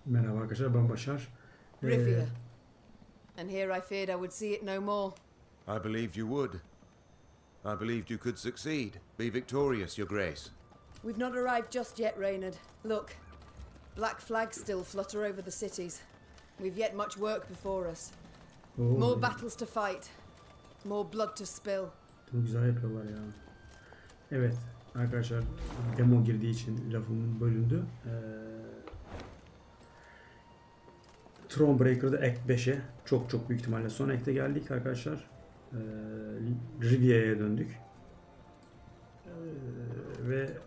Merhaba arkadaşlar, ben Başar. Rivia'ya. And here I feared I would see it no more. I believed you would. I believed you could succeed. Be victorious, Your Grace. We've not arrived just yet, Reynard. Look, black flags still flutter over the cities. We've yet much work before us. More battles to fight. More blood to spill. Çok güzel yapıyorlar ya. Evet arkadaşlar, demo girdiği için lafımın bölündü. Thronebreaker'da Act 5'e çok büyük ihtimalle son Act'e geldik arkadaşlar. Rivia'ya döndük. Ve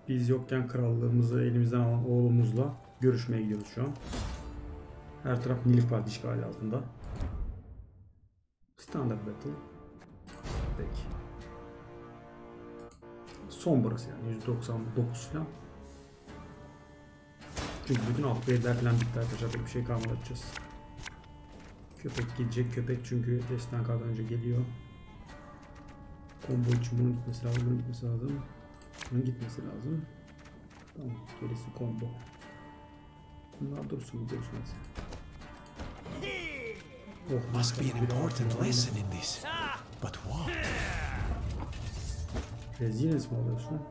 biz yokken krallığımızı elimizden alan oğlumuzla görüşmeye gidiyoruz şu an. Her taraf Nilfgaard işgali altında. Standard battle. Peki. Son burası yani %99 falan. Çünkü bütün upgrade'ler falan bitti arkadaşlar, pek bir şey kalmadı açacağız. Köpek gelecek, köpek çünkü destan kartdan önce geliyor. Combo için bunun gitmesi lazım, bunun gitmesi lazım. Bunun gitmesi lazım. Tamam, gerisi combo. Bunlar dursun, gidiyoruz hadi. Oh, must be an important lesson in this. But what? Resilience mi alıyorsun?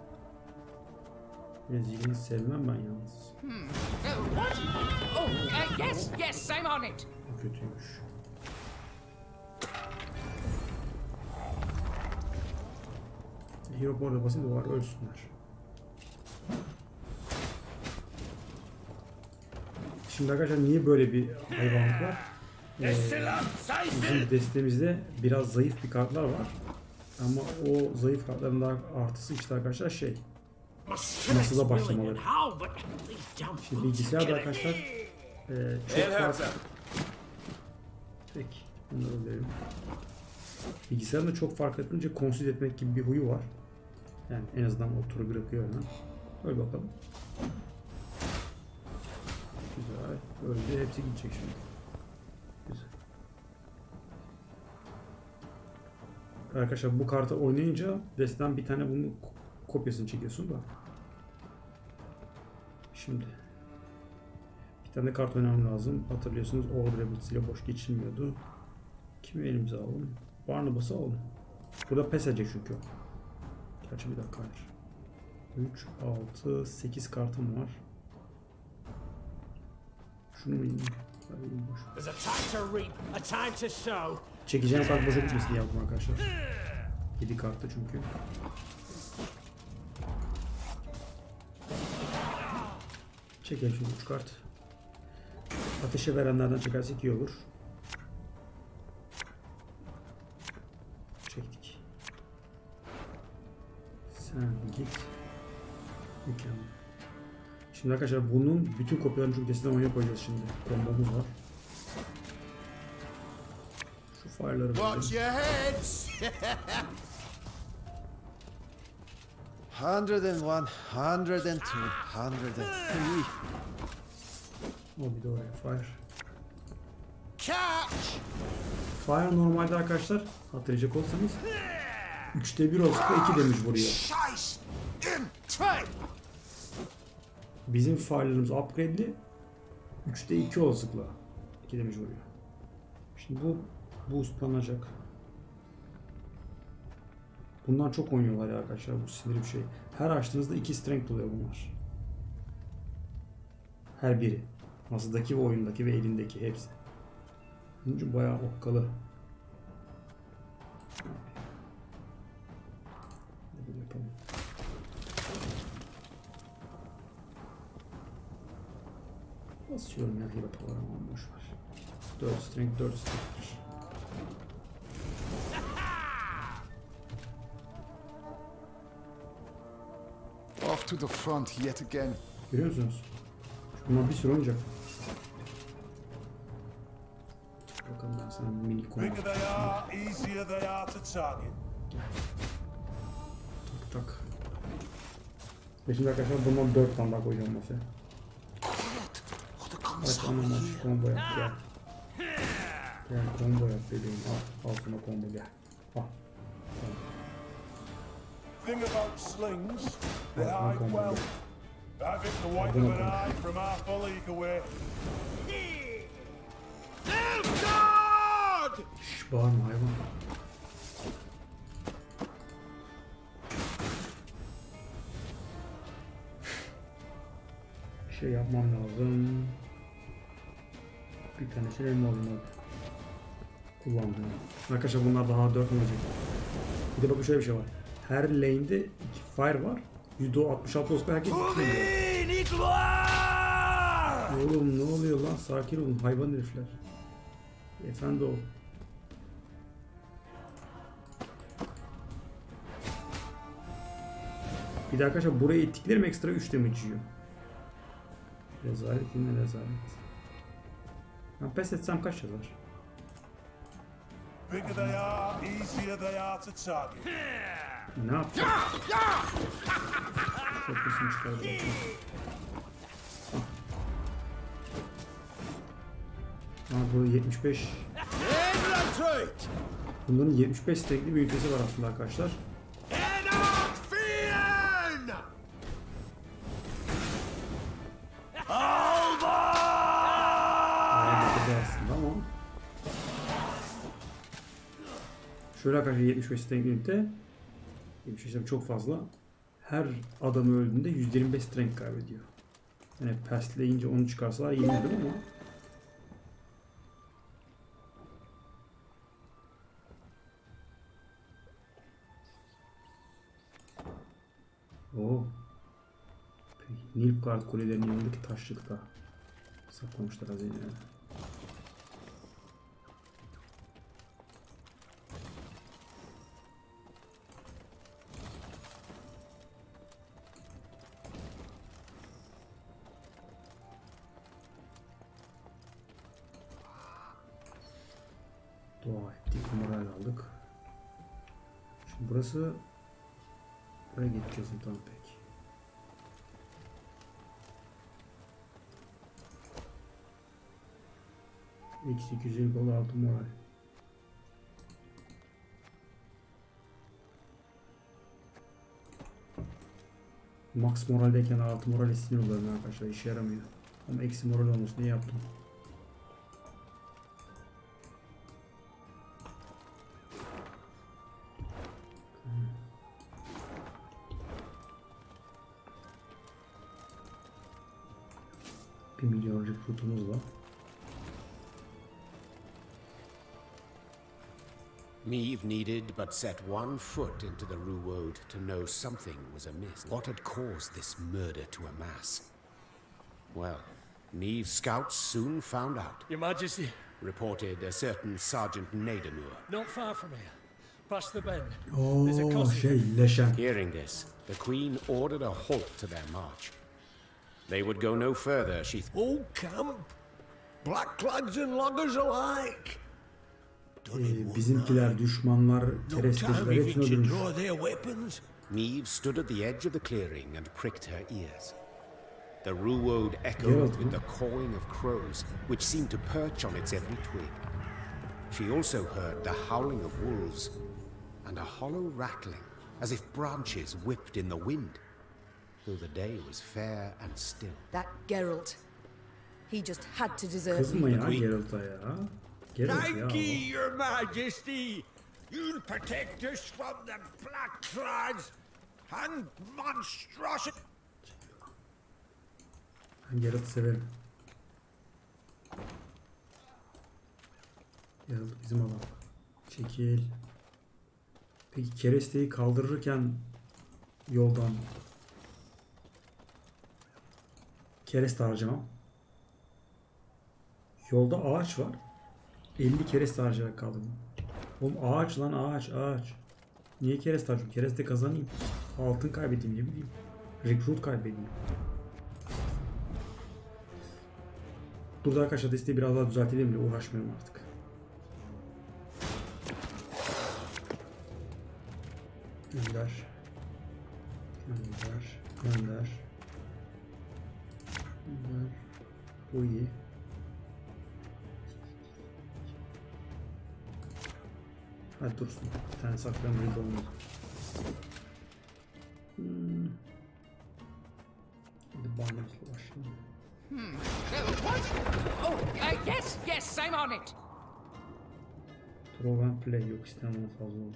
Resilience sevmem ben yalnız. What? Oh, yes, I'm on it. O kötüymüş. Hero bu arada basit, o var, ölsünler. Şimdi arkadaşlar niye böyle bir hayvanlık var? Bizim destemizde biraz zayıf bir kartlar var. Ama o zayıf kartların da artısı işte arkadaşlar şey. Nasıl'a başlamaları. Şimdi bilgisayarda arkadaşlar çok farklı. Peki, bunları verelim. Bilgisayarda çok fark etmeyince konsül etmek gibi bir huyu var. Yani en azından o turu bırakıyor hemen. Öyle bakalım. Güzel. Öyle hepsi gidecek şimdi. Güzel. Arkadaşlar bu kartı oynayınca desteden bir tane bunun kopyasını çekiyorsun da. Şimdi bir tane kart oynamam lazım. Hatırlıyorsunuz Old Rebels ile boş geçilmiyordu. Kimi elimize alalım? Barnabas'ı alalım. Burada pes edecek çünkü o. Gerçi bir dakika, hayır. 3, 6, 8 kartım var. Şunu mu indim? Çekeceğim kart boşa gitmesin diye yaptım arkadaşlar. 7 kartı çünkü. Çekelim şimdi 3 kart. Ateşe verenlerden çekersek iyi olur. Çektik. Sen git. Mükemmel. Şimdi arkadaşlar bunun bütün kopyalarını çok desteden oynayıp koyacağız şimdi. Kombomuz var. Şu fire'ları Watch your heads! 101, 102, 103. O bir de oraya fire. Catch! Fire normalde arkadaşlar hatırlayacak olsanız 3'te 1 olasılıkla 2 damage vuruyor. Bizim fire'larımız upgrade'li 3'te 2 olasılıkla 2 damage vuruyor. Şimdi bu boostlanacak. Bundan çok oynuyorlar ya arkadaşlar, bu sinir bir şey. Her açtığınızda 2 strength oluyor bunlar. Her biri. Masadaki ve oyundaki ve elindeki hepsi. Bunun için bayağı okkalı. Yapalım. Basıyorum ya hirapalara, ama boşver. 4 strength, 4 strength. Off to the front yet again. Görüyor musunuz? Bunlar bir sürü oynayacak. Bakalım ben sana mini konu. Bigger they are, easier they are to target. Tak tak. Ve şimdi arkadaşlar bundan 4 tane daha koyacağım masaya. Aç anam aç, combo yap gel. Gel combo yap bebeğim, al sana combo gel. Al. Thing about slings, they hide well. Have it the white of an eye from half a league away. Şşş, bağırma hayvan. Bir şey yapmam lazım. Bir tanesini eline alayım abi. Kullandım. Arkadaşlar bunlar daha 4 olacak. Bir de bakın şöyle bir şey var. Her lane'de 2 fire var. %66 olsa herkes tutuyor. Oğlum ne oluyor lan? Sakin olun hayvan herifler. Efendi ol. Bir de arkadaşlar buraya ittiklerim ekstra 3 damage yiyor. Rezalet yine rezalet. Ben pes etsem kaç yazar? Bigger they are, easier they are to target. Ne yapacağım? Korkusunu çıkardım. Bu 75. Bunların 75 stekli bir ünitesi var aslında arkadaşlar. Aslında ama şöyle arkadaşlar 75 stekli ünite 75 çok fazla. Her adamı öldüğünde 125 strength kaybediyor. Yani persleyince onu çıkarsalar yenildim ama Oo. Nilfgaard kulelerinin yanındaki taşlıkta saklamışlar hazineleri. Dua ettik, moral aldık. Şimdi burası, buraya geçeceğiz tamam peki. Eksi 256 moral. Max moraldeyken artı moral sinir oluyorum arkadaşlar, işe yaramıyor. Ama eksi moral olmasın diye yaptım. Bir milyon rekrutumuz var. Niamh needed but set one foot into the Ruwode to know something was amiss. What had caused this murder to amass? Well, Niamh's scouts soon found out. Your Majesty. Reported a certain Sergeant Nadamur. Not far from here. Past the bend. Oh, leşen. Hearing this, the Queen ordered a halt to their march. They would go no further, she All camp, blackclads and loggers alike. Bizimkiler, düşmanlar, keresteciler hepsini öldürmüş. Niamh stood at the edge of the clearing and pricked her ears. The Ruwode echoed with the cawing of crows, which seemed to perch on its every twig. She also heard the howling of wolves and a hollow rattling, as if branches whipped in the wind, though the day was fair and still. That Geralt. He just had to deserve Kızma ya Geralt'a ya. Thank ye, your majesty. You'll protect us from the blackclads and monstrosity. Ben Geralt'ı severim. Geralt bizim adam. Çekil. Peki keresteyi kaldırırken yoldan kereste harcamam. Yolda ağaç var. 50 kereste harcayarak kaldım. Oğlum ağaç lan ağaç. Niye kereste harcıyorum? Kereste kazanayım. Altın kaybedeyim ne bileyim. Recruit kaybedeyim. Burada arkadaşlar desteği biraz daha düzeltelim bile uğraşmıyorum artık. Gönder. Bu iyi. Hadi dursun. Bir tane saklamayı da olmadı. Başlayalım. What? Oh, yes, yes, I'm on it. Throw and play yok, istemem fazla olur.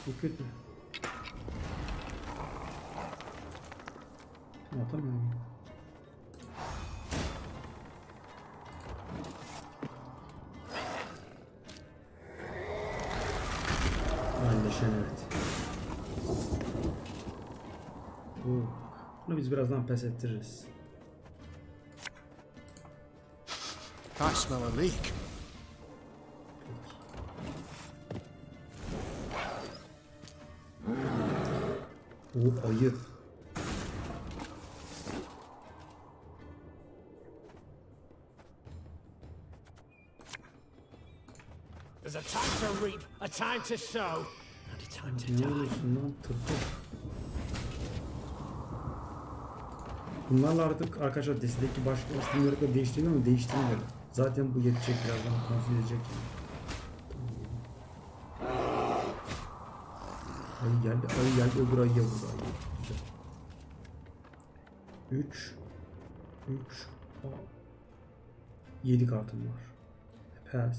Bu kötü. Atamıyorum. Aynılaşan evet. Bunu biz birazdan pes ettiririz. I smell a leak. Ayı. There's a time to reap, a time to sow, and a time to Ne die. oluyorsun lan? Tırtıl. Bunlarla artık arkadaşlar destedeki başka üstünleri de değiştiriyor mu? Değiştirmiyor. Zaten bu yetecek, birazdan konfig edecek. Ayı geldi, ayı geldi, öbür ayıya vurdu ayı. Güzel. 3 7 kartım var. Pass.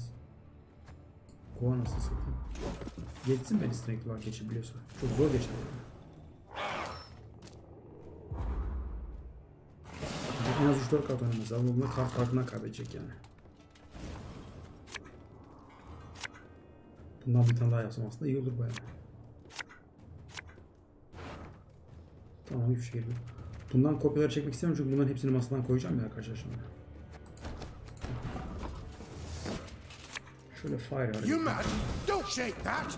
Kova nasıl satayım? Geçsin beni strength var geçebiliyorsa. Çok zor geçer yani. En az 3-4 kart oynamaz ama bunlar kart farkına kaybedecek yani. Bundan bir tane daha yapsam aslında iyi olur bayağı. Tamam, hiçbir şey geliyor. Bundan kopyaları çekmek istemiyorum çünkü bunların hepsini masadan koyacağım ya arkadaşlar şimdi. Şöyle fire var. You mad? Don't shake that!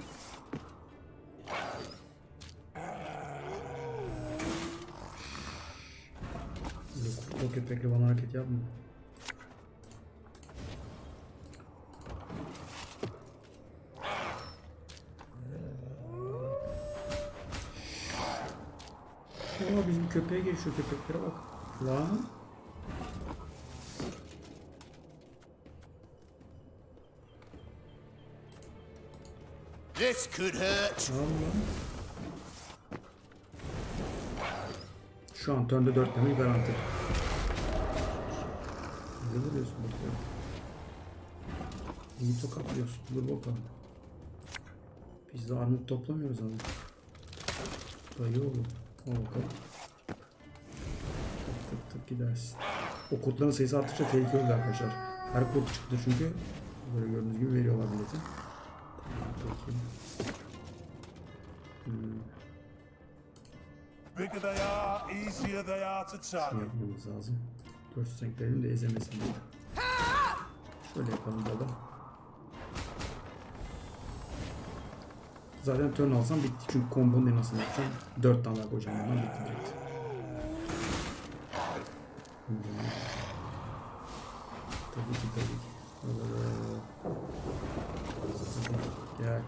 O köpekle bana hareket yapma. Aa, bizim köpeğe geçiyor, köpeklere bak. Lan. This could hurt. Allah. Şu an turn'da 4 demeyi garanti. Ne vuruyorsun bakıyorum. İyi tokatlıyorsun. Dur bakalım. Biz de armut toplamıyoruz ama. Dayı oğlum. Al bakalım. Tık tık tık gidersin. O kurtların sayısı arttıkça tehlikeli oluyor arkadaşlar. Her kurt çıktı çünkü. Böyle gördüğünüz gibi veriyorlar bileti. Bakayım. Bigger they are, easier they are to Şunu target. yapmamız lazım. 4 strength'lerini de ezemesin diye. Şöyle yapalım baba. Zaten turn alsam bitti çünkü kombonun nasıl yapacağım. 4 tane daha koyacağım ondan bitti direkt. Tabii ki. Gel.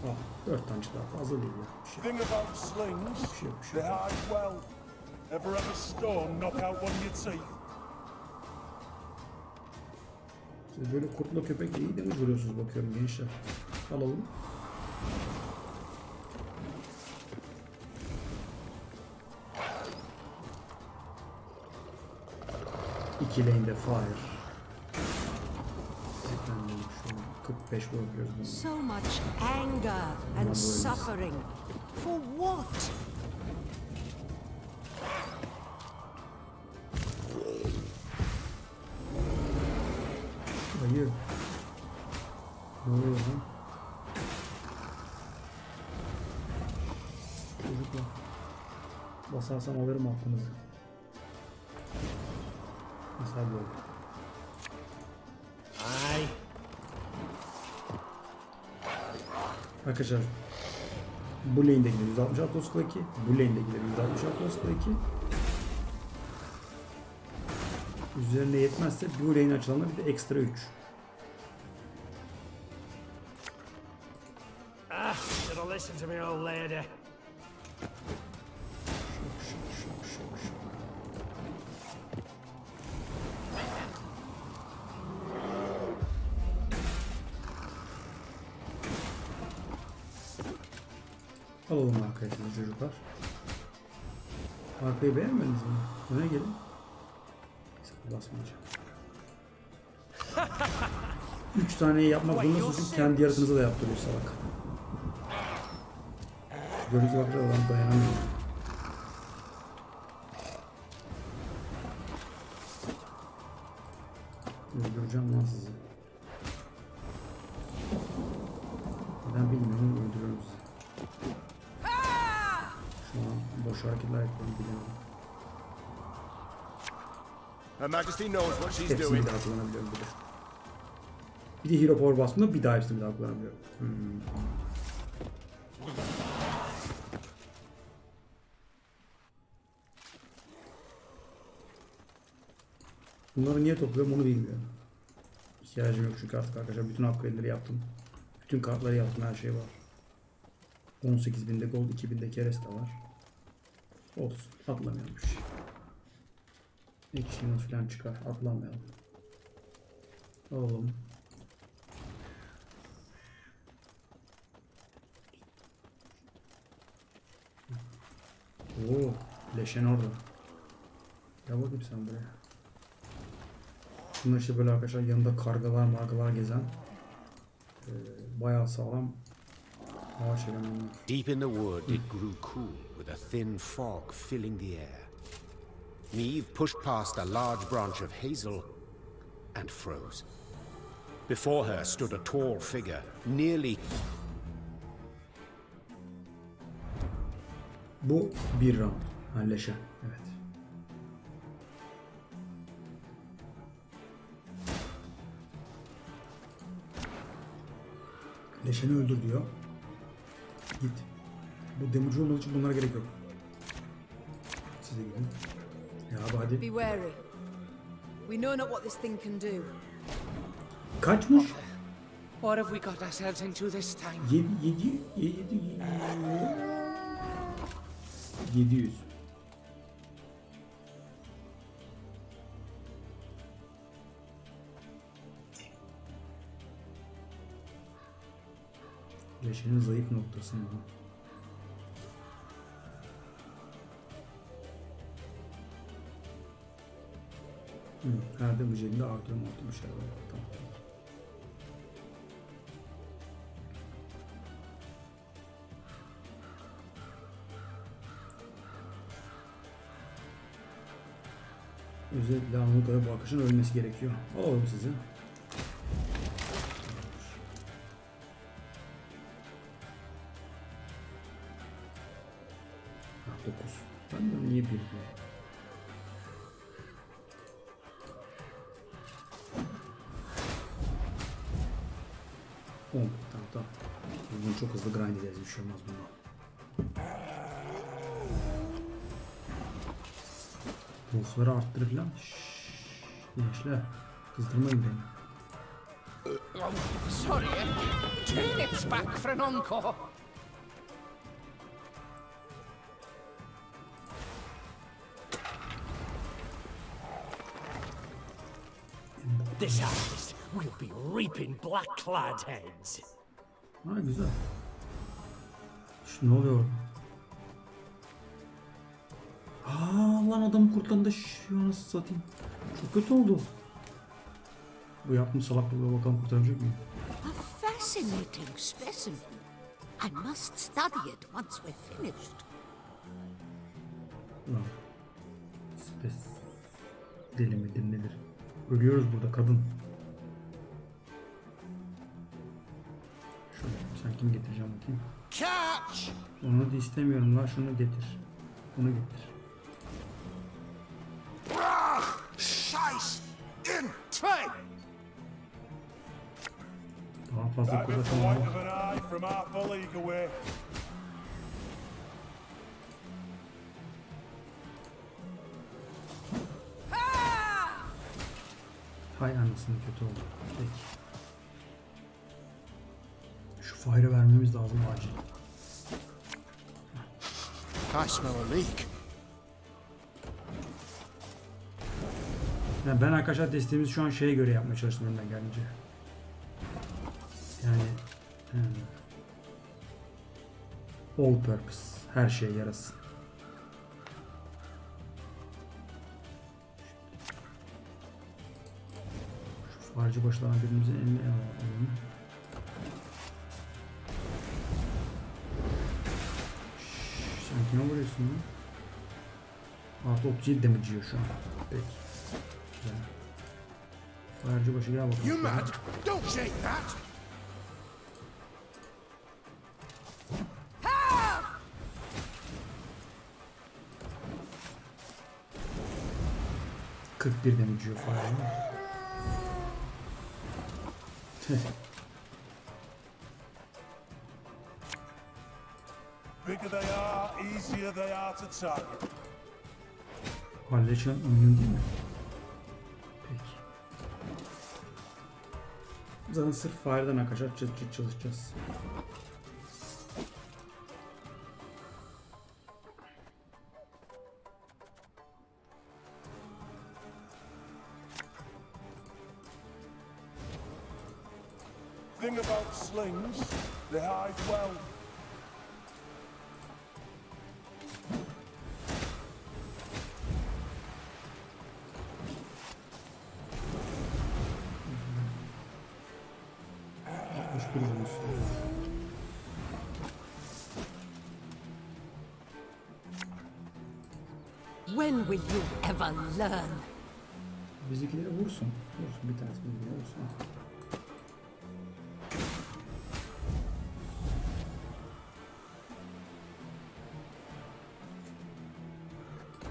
Ah, 4 tane daha fazla değil ya. Bir şey. Thing about slings, they hide well. Ever have a stone knock out one of your teeth? Siz böyle kurtla köpekle iyi damage vuruyorsunuz bakıyorum gençler. Alalım. İki lane'de fire. Efendim şu 45 vuruyoruz bunu. So much anger and suffering. For what? Hayır. Ne oluyor lan? Çocuklar. Basarsam alırım aklınızı. Mesela böyle. Aye. Arkadaşlar bu lane'de gidiyor 166 oskla 2, bu lane'de gidiyor 166 oskla 2. Üzerine yetmezse bu lane açılanlar bir de ekstra 3. Ah, should have listened to me, old lady. Alalım arkadaşlar çocuklar. Arkayı beğenmediniz mi? Öne gelin. Basmayacağım. 3 taneyi yapmak zorundasınız. Kendi yaratınıza da yaptırıyor salak. Gördüğünüz bakıcı olan dayanamıyor. Öldüreceğim lan sizi. Ben bilmiyorum, öldürüyorum sizi. Şu an boş hareketler yapıyorum, biliyorum. Her Majesty knows what she's Hepsini doing. bir daha kullanabiliyorum bir de. Bir de Hero Power bastığımda bir daha hepsini bir daha kullanabiliyorum. Bunları niye topluyorum onu bilmiyorum. İhtiyacım yok çünkü artık arkadaşlar bütün upgrade'leri yaptım. Bütün kartları yaptım, her şey var. 18.000'de gold, 2.000'de keres de var. Olsun, atlamayalım bir şey. Ekşimiz falan çıkar, atlamayalım. Oğlum. Oo, leşen orada. Ya bakayım sen buraya. Bunlar işte böyle arkadaşlar, yanında kargalar margalar gezen bayağı sağlam ağaç elemanlar. Deep in the wood it grew cool with a thin fog filling the air. Neve pushed past a large branch of hazel and froze. Before her stood a tall figure, nearly... Bu bir round. Leşen, evet. Leşeni öldür diyor. Git. Bu damage olmadığı için bunlara gerek yok. Size gidin. Ya abi hadi. Be wary. We know not what this thing can do. Kaçmış? What have we got ourselves into this time? 700. Leşenin zayıf noktası mı? Her de bu şekilde artıyor bir şey var. Tamam. Özellikle Anadolu'ya bu akışın ölmesi gerekiyor. Alalım sizi. 9. Ben de niye 1 diyor? Tamam. Bunu çok hızlı grind ederiz, bir şey olmaz bundan. Bossları arttırır lan. Gençler, kızdırmayın beni. Sorry, turnips back for an encore. This harvest, we'll be reaping black-clad heads. Ha güzel. Ne oluyor? Lan adamın kurtlarında şu nasıl satayım. Çok kötü oldu. Bu yaptığım salaklığa bakalım kurtaracak mıyım? A fascinating specimen. I must study it once we're finished. Lan. Deli midir nedir? Ölüyoruz burada kadın. Şöyle sen kim getireceğim bakayım. Catch! Onu da istemiyorum lan, şunu getir. Bunu getir. Scheiß in train! Daha fazla That bit the kulatamam. white of an eye from half a league away. Hay anasını, kötü oldu. Peki. Şu fire'ı vermemiz lazım acil. I smell a leak. Yani ben arkadaşlar desteğimizi şu an şeye göre yapmaya çalıştım elimden gelince. Yani all purpose, her şeye yarasın. Harcı başlanan birimizin eline alalım. Sen kime vuruyorsun lan? Artı 37 damage yiyor şu an. Peki. Güzel. Harcı başı gel bakalım. You mad? Don't shake that! ...41 damage yiyor fire'ın. Bigger they are, easier they are to target. Halleşen immün değil mi? Peki. Zaten sırf fire'dan arkadaşlar çalışacağız. Thing about slings, they hide well. When will you ever learn? Bizimkileri vursun. Vursun bir tanesi bizimkileri vursun.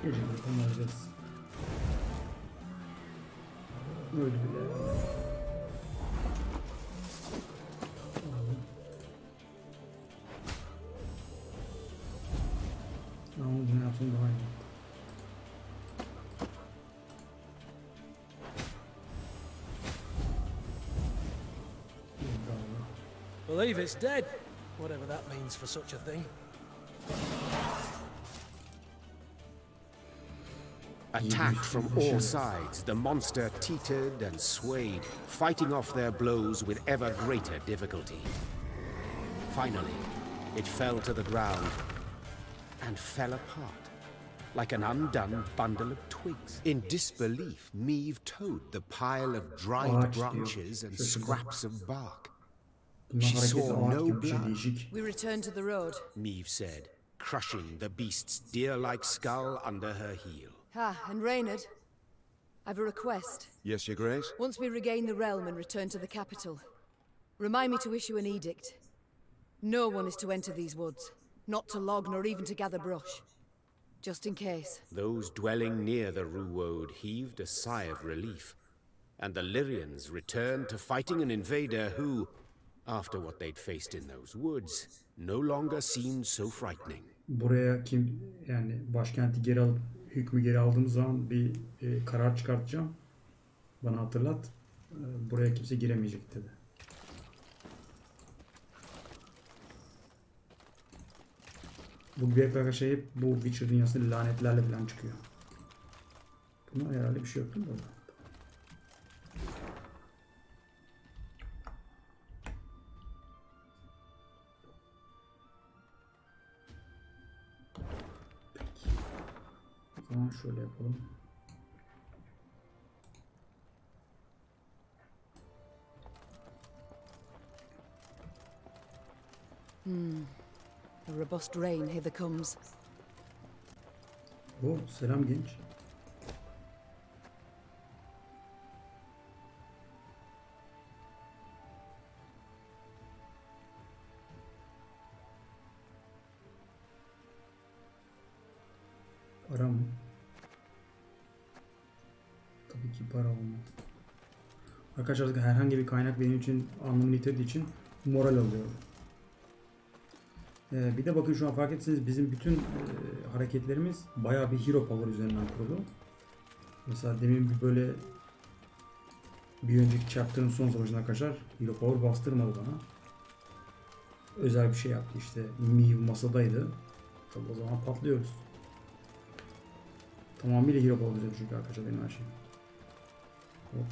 Geceleri onaracağız. Öyle bile. Ama bunu yapsam daha iyi. Believe it's dead, whatever that means for such a thing. Attacked from all sides, the monster teetered and swayed, fighting off their blows with ever greater difficulty. Finally, it fell to the ground and fell apart, like an undone bundle of twigs. In disbelief, Meve towed the pile of dried branches and scraps of bark. She saw no blood. We return to the road. Meve said, crushing the beast's deer-like skull under her heel. Ah, and Reynard, I've a request. Yes, Your Grace? Once we regain the realm and return to the capital, remind me to issue an edict. No one is to enter these woods, not to log nor even to gather brush. Just in case. Those dwelling near the Ruwode heaved a sigh of relief, and the Lyrians returned to fighting an invader who, after what they'd faced in those woods, no longer seemed so frightening. Buraya kim yani başkenti geri alıp hükmü geri aldığımız zaman bir karar çıkartacağım. Bana hatırlat. Buraya kimse giremeyecek dedi. Bu bir arkadaşlar hep bu Witcher dünyasında lanetlerle falan çıkıyor. Buna herhalde bir şey yok değil mi burada? O zaman şöyle yapalım. A robust rain hither comes. Oh, selam genç. Para mı? Tabii ki para olmaz. Arkadaşlar herhangi bir kaynak benim için anlamını yitirdiği için moral alıyorum. Bir de bakın şu an fark etseniz bizim bütün hareketlerimiz bayağı bir hero power üzerinden kurulu. Mesela demin bir önceki chapter'ın son savaşında arkadaşlar hero power bastırmadı bana. Özel bir şey yaptı işte. Meve masadaydı. Tabii o zaman patlıyoruz. Tamamıyla hero power üzerinde çünkü arkadaşlar benim her şeyim. Hop.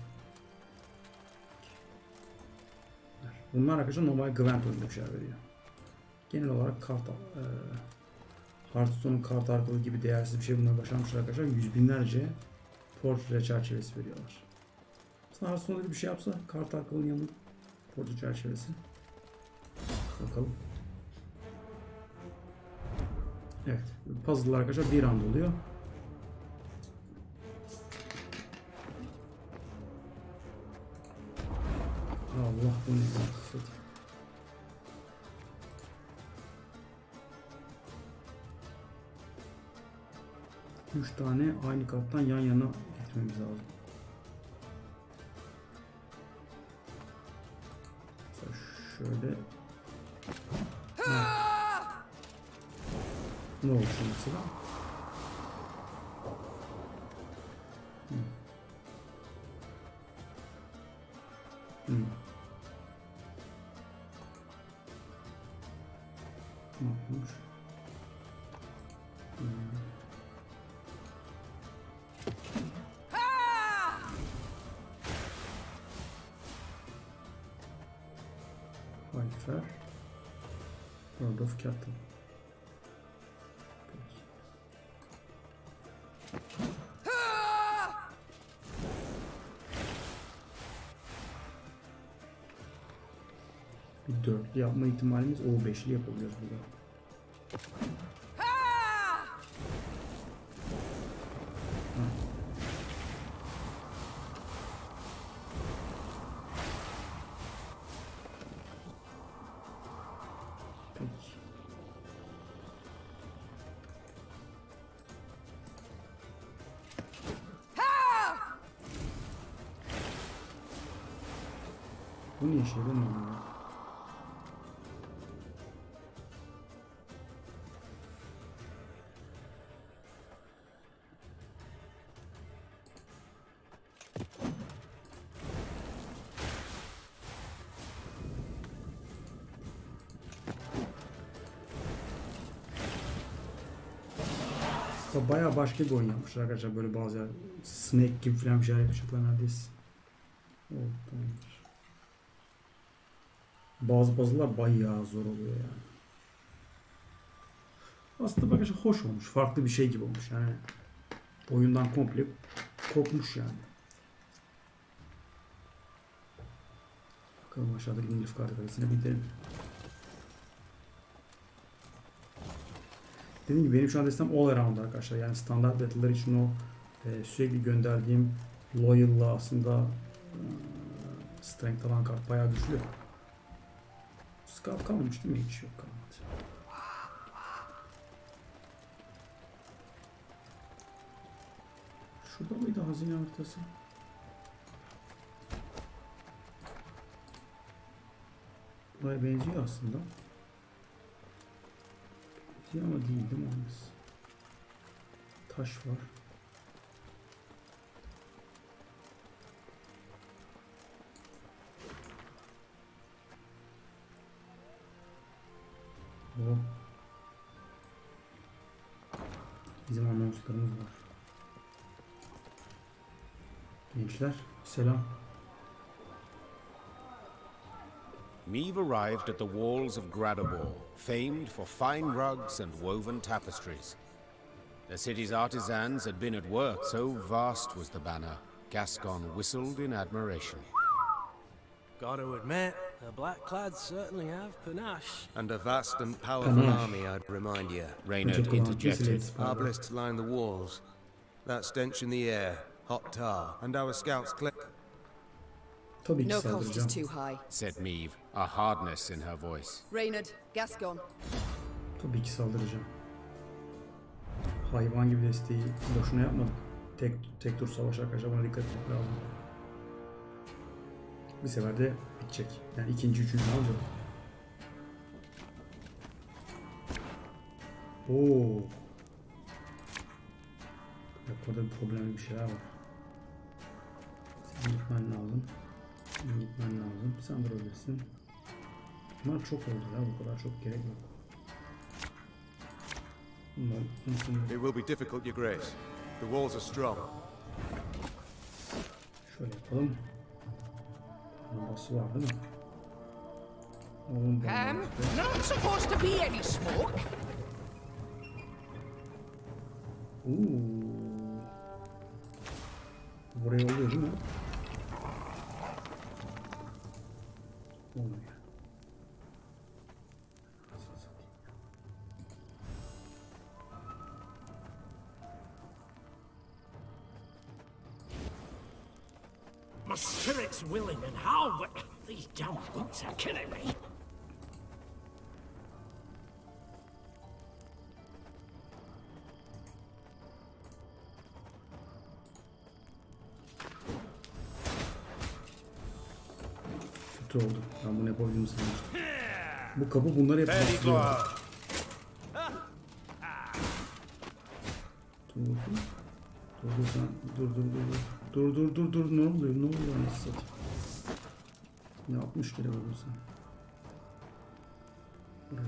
Bunlar arkadaşlar normal Gwent oyunda bir şeyler veriyor. Genel olarak Hearthstone'un kart arkalı gibi değersiz bir şey bunlar başarmışlar arkadaşlar. Yüz binlerce portre çerçevesi veriyorlar. Sağ sonunda bir şey yapsa. Kart arkalığın yanı. Porto çerçevesi. Bakalım. Evet. Puzzle'lar arkadaşlar bir anda oluyor. Allah bu ne? 3 tane aynı karttan yan yana getirmemiz lazım. Mesela şöyle. Ne oldu şimdi mesela? Ne yapmış? Hayfer. World of Cattle. Bir dörtlü yapma ihtimalimiz o beşli yapabiliyoruz burada. Peki. Bu ne işe yaramıyor ya? Bayağı başka bir oyun yapmışlar arkadaşlar, böyle bazı yer Snake gibi falan bir şeyler yapacaklar neredeyse. Bazı puzzle'lar bayağı zor oluyor yani. Aslında arkadaşlar hoş olmuş, farklı bir şey gibi olmuş yani. Oyundan komple kopmuş yani. Bakalım aşağıdaki Nilüf kartlarısına gidelim. Dediğim gibi benim şu an destem all around arkadaşlar. Yani standart battle'lar için o sürekli gönderdiğim loyal'la aslında strength alan kart bayağı güçlü. Scout kalmamış değil mi? Hiç yok kalmadı. Şurada mıydı hazine haritası? Buraya benziyor aslında. Ama değil değil mi? Taş var. O. Bizim anonslarımız var. Gençler selam. Meve arrived at the walls of Gradabor, famed for fine rugs and woven tapestries. The city's artisans had been at work, so vast was the banner. Gascon whistled in admiration. Gotta admit, the Blackclads certainly have panache. And a vast and powerful army, I'd remind you. Reynard interjected. Arbalists line the walls. That stench in the air, hot tar, and our scouts No cost is too high, said Meve, a hardness in her voice. Reynard, Gascon. Tabii ki saldıracağım. Hayvan gibi desteği boşuna yapmadık. Tek tur savaş arkadaşlar, buna dikkat etmek lazım. Bir seferde bitecek. Yani ikinci, üçüncü aldı. Oo. Bak orada bir problemli bir şeyler var. Sen gitmen lazım. Gitmen lazım. Sen durabilirsin. Bunlar çok oldu ya, bu kadar çok gerek yok. It will be difficult, Your Grace. The walls are strong. Şöyle yapalım. Bombası var değil mi? Not supposed to be any smoke. Buraya oluyor değil mi? Olmuyor. My spirit's willing and how, but these damn boots are killing me. Kötü oldu. Ben bunu yapabildim sanırım. Bu kapı bunları hep başlıyor. Dur ne oluyor nasıl satayım? Ne yapmış kere vurdun sen?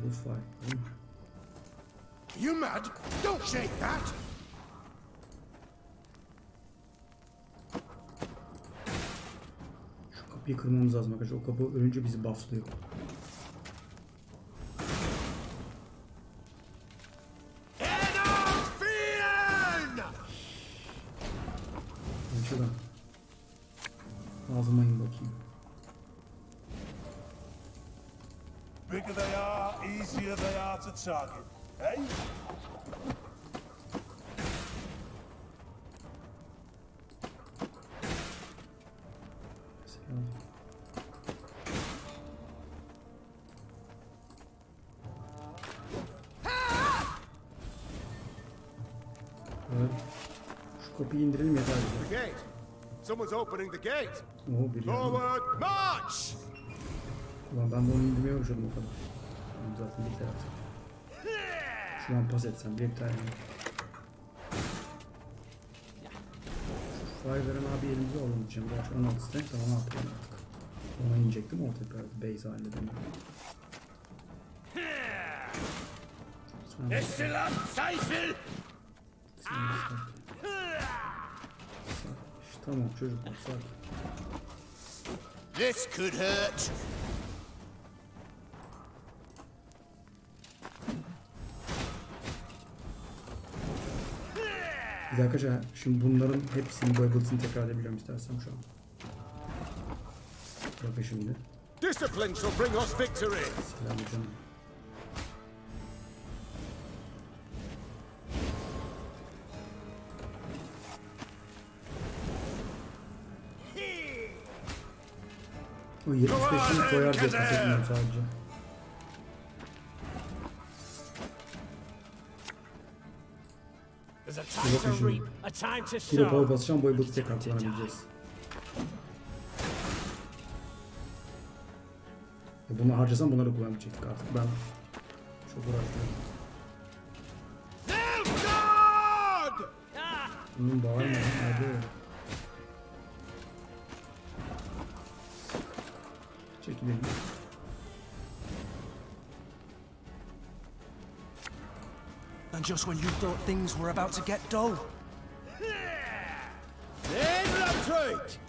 Roof var. You mad? Don't shake that! Şu kapıyı kırmamız lazım arkadaşlar. O kapı önce bizi bufflıyor. Şuradan. Ağzıma in bakayım. Bigger they are, easier they are to target. Hey? Evet. Şu kapıyı indirelim yeter. The gate. Someone's opening the gate. Oo, biliyorum. Forward march. Ulan ben de onu indirmeye başladım o kadar. Onu zaten bir tarafı. Şu an pas etsem bir tane. Fire veren abi elimize alalım diyeceğim. Gerçi 16 stack tamam ne yapayım artık. Ona inecektim o tekrar base halledelim. Tamam çocuklar sakin. This could hurt. Biz arkadaşlar şimdi bunların hepsini bu ability'ni tekrar edebiliyorum istersem şu an. Bakın şimdi. Discipline shall bring us victory. Selam canım. O 75'ini koyar diye kasabiliyorum sadece. Bakın şimdi. Bir de power basacağım bu ability tekrar kullanabileceğiz. Bunu harcasam bunları kullanabilecektik artık ben çok uğraşmıyorum. Bunun bağırma hadi. Çekilelim. And just when you thought things were about to get dull. Infiltrate!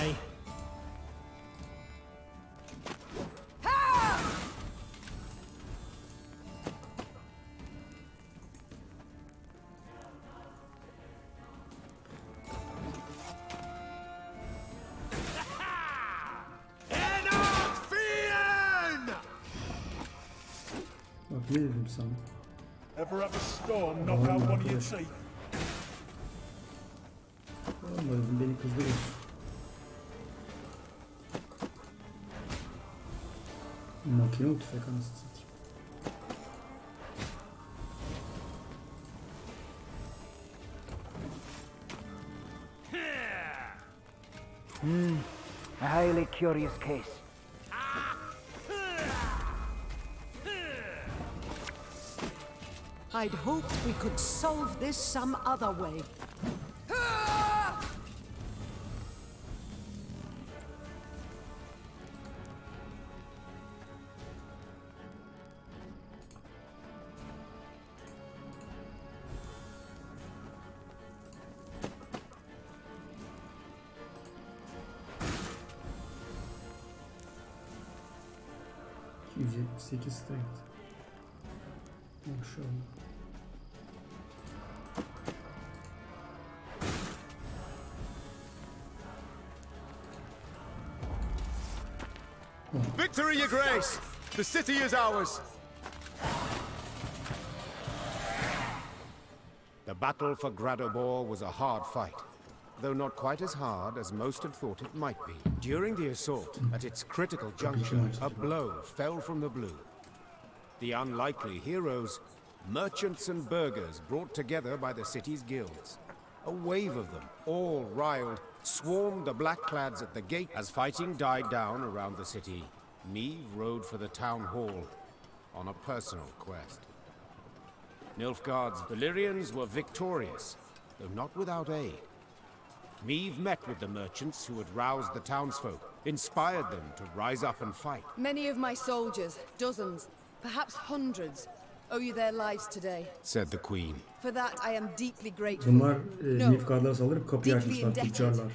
Aye. Bak ne dedim sana? Ever have a storm knock out one of your teeth? Olmadı beni kızdırıyorsun. Makine tüfek anasını satayım. A highly curious case. I'd hoped we could solve this some other way. %8 strength. Maşallah. Victory, your grace! The city is ours! The battle for Gradobor was a hard fight, though not quite as hard as most had thought it might be. During the assault, at its critical juncture, a blow fell from the blue. The unlikely heroes, merchants and burghers brought together by the city's guilds. A wave of them, all riled, swarmed the black-clads at the gate. As fighting died down around the city, Niamh rode for the town hall on a personal quest. Nilfgaard's Valyrians were victorious, though not without aid. Niamh met with the merchants who had roused the townsfolk, inspired them to rise up and fight. Many of my soldiers, dozens, perhaps hundreds, owe you their lives today, said the queen. For that I am deeply grateful. Bunlar Nilfgaard'lara saldırıp kapıyı açmışlar, tüccarlar.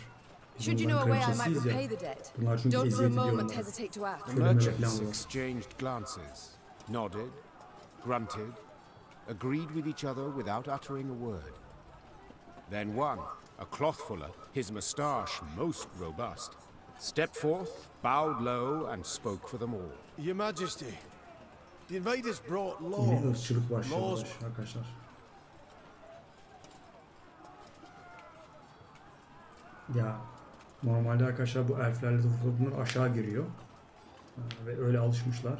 Should you know a way I might repay the debt? Don't for a moment hesitate to ask. The merchants exchanged glances, nodded, grunted, agreed with each other without uttering a word. Then one, a clothfuller, his moustache most robust, stepped forth, bowed low, and spoke for them all. Your Majesty, the invaders brought Yine laws. ırkçılık başlıyor arkadaşlar. Ya normalde arkadaşlar bu elflerle de bunlar aşağı giriyor. Ve öyle alışmışlar.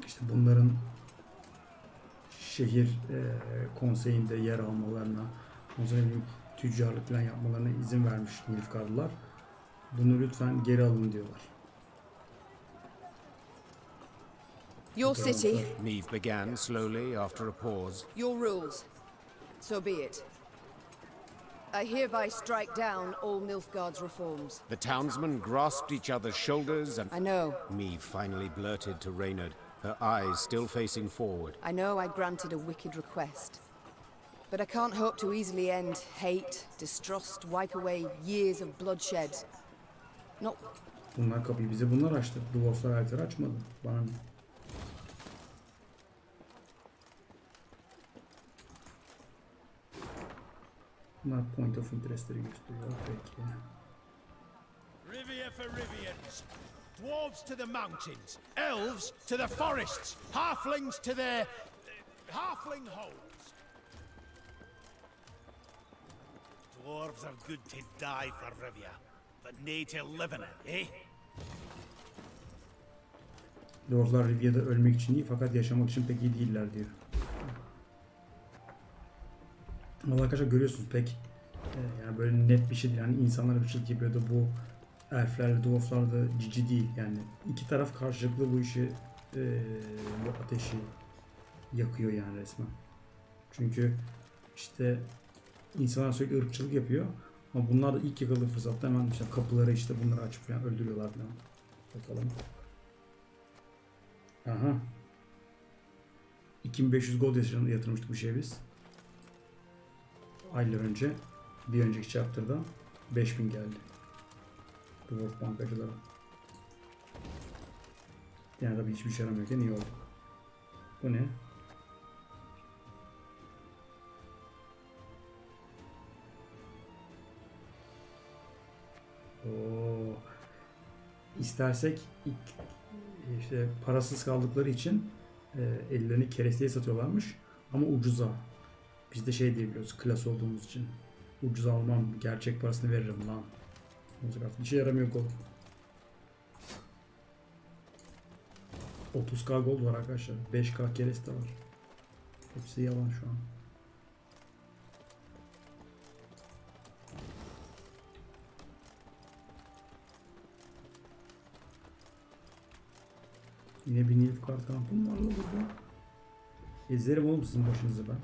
İşte bunların şehir konseyinde yer almalarına, tüccarlık falan yapmalarına izin vermiş Nilfgaardlılar. Bunu lütfen geri alın diyorlar. Your city. Niamh began slowly after a pause. Your rules. So be it. I hereby strike down all Nilfgaard's reforms. The townsmen grasped each other's shoulders and... I know. Niamh finally blurted to Reynard, her eyes still facing forward. I know I granted a wicked request. But I can't hope to easily end hate, distrust, wipe away years of bloodshed. No. Bunlar kapıyı bize bunlar açtı. Dwarflar elfleri açmadı. Bana ne? Bunlar point of interest'leri gösteriyor. Peki. Rivia for Rivians. Dwarves to the mountains. Elves to the forests. Halflings to their... halfling holes. Dwarves are good to die for Rivia, but nae to live in it, eh? Dwarflar Rivia'da ölmek için iyi fakat yaşamak için pek iyi değiller diyor. Ama arkadaşlar görüyorsunuz pek yani böyle net bir şey değil. Yani insanlar ırkçılık yapıyordu. Bu elflerle dwarflar da cici değil. Yani iki taraf karşılıklı bu işi bu ateşi yakıyor yani resmen. Çünkü işte insanlar sürekli ırkçılık yapıyor. Ama bunlar da ilk yakaladığı fırsatta hemen işte kapıları işte bunları açıp falan öldürüyorlar falan. Bakalım. Aha. 2500 gold yatırmıştık bu şeye biz. Aylar önce. Bir önceki chapter'da 5000 geldi. Dwarf bankacılara. Yani tabii hiçbir şey yaramıyorken iyi oldu. Bu ne? Oo. İstersek işte parasız kaldıkları için ellerini keresteye satıyorlarmış ama ucuza. Biz de şey diyebiliyoruz klas olduğumuz için. Ucuz almam, gerçek parasını veririm lan. İşe yaramıyor gold. 30k gold var arkadaşlar. 5k kereste var. Hepsi yalan şu an. Yine bir Nilfgaard kampım var la burada. Ezerim oğlum sizin başınızı ben.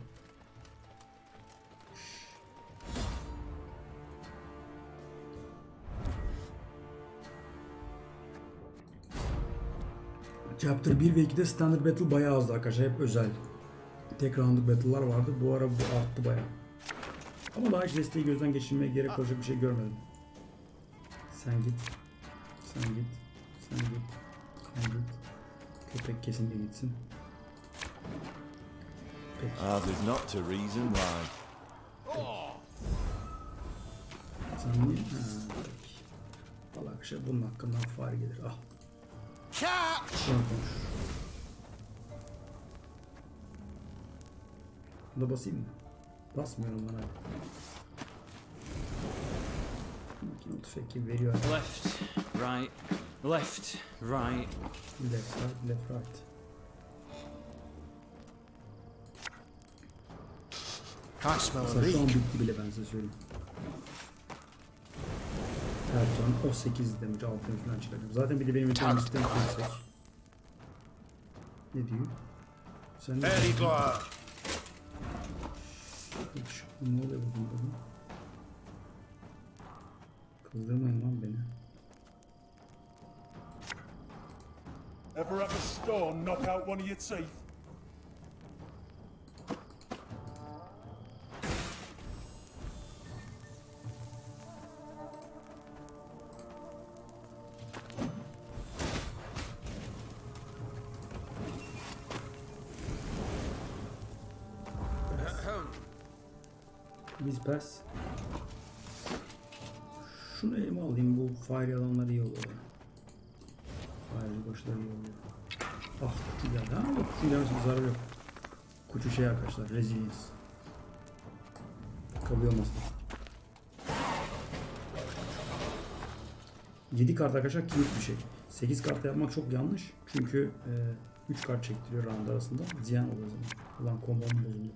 Chapter 1 ve 2'de Standard Battle bayağı azdı arkadaşlar. Hep özel. Tek round'luk battle'lar vardı. Bu ara bu arttı bayağı. Ama daha hiç desteği gözden geçirmeye gerek olacak bir şey görmedim. Sen git. Sen git. Sen git. Sen git. Köpek kesin de gitsin. Peki. There's not a reason why. Sen niye? Peki. Allah arkadaşlar bunun hakkından fare gelir. Ah. Şuna konuş. Buna basayım mı? Basmıyorum bana. Makine tüfek veriyor. Left, right, left, right. Left, right, left, right. Aslında şu an bitti bile ben size söyleyeyim. Evet şu an o 8 damage 6 falan çıkacağım. Zaten bir de benim yeteneğim sistemi yüksek. Ne diyor? Sen ne diyorsun? Ne oluyor bugün? Kızdırmayın lan beni. Ever have a stone knock out one of your teeth? Biz pes. Şunu elime alayım. Bu fire alanlar iyi oluyor. Fire başları iyi oluyor. Ah kutu geldi. Ha yok kutu gelmesi bir zararı yok. Kutu şey arkadaşlar. Resilience. Kalıyor masada. 7 kart arkadaşlar kilit bir şey. 8 kart yapmak çok yanlış. Çünkü 3 kart çektiriyor round arasında. Ziyan oluyor zaman. Ulan kombom bozuldu.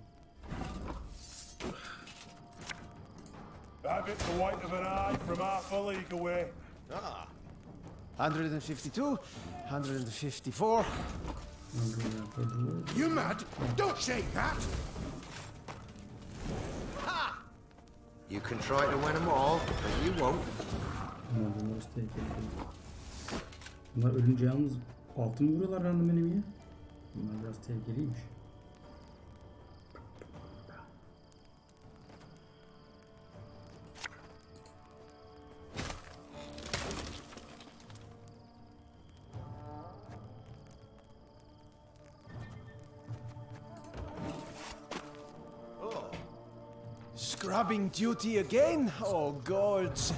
Have it the white of an eye from half a league away. Ah. 152, 154. You mad? Don't shake that! Ha! You can try to win them all, but you won't. Bunlar ölünce yalnız altın vuruyorlar random enemy'ye. Bunlar biraz tehlikeliymiş. Scrubbing duty again? Oh, gods.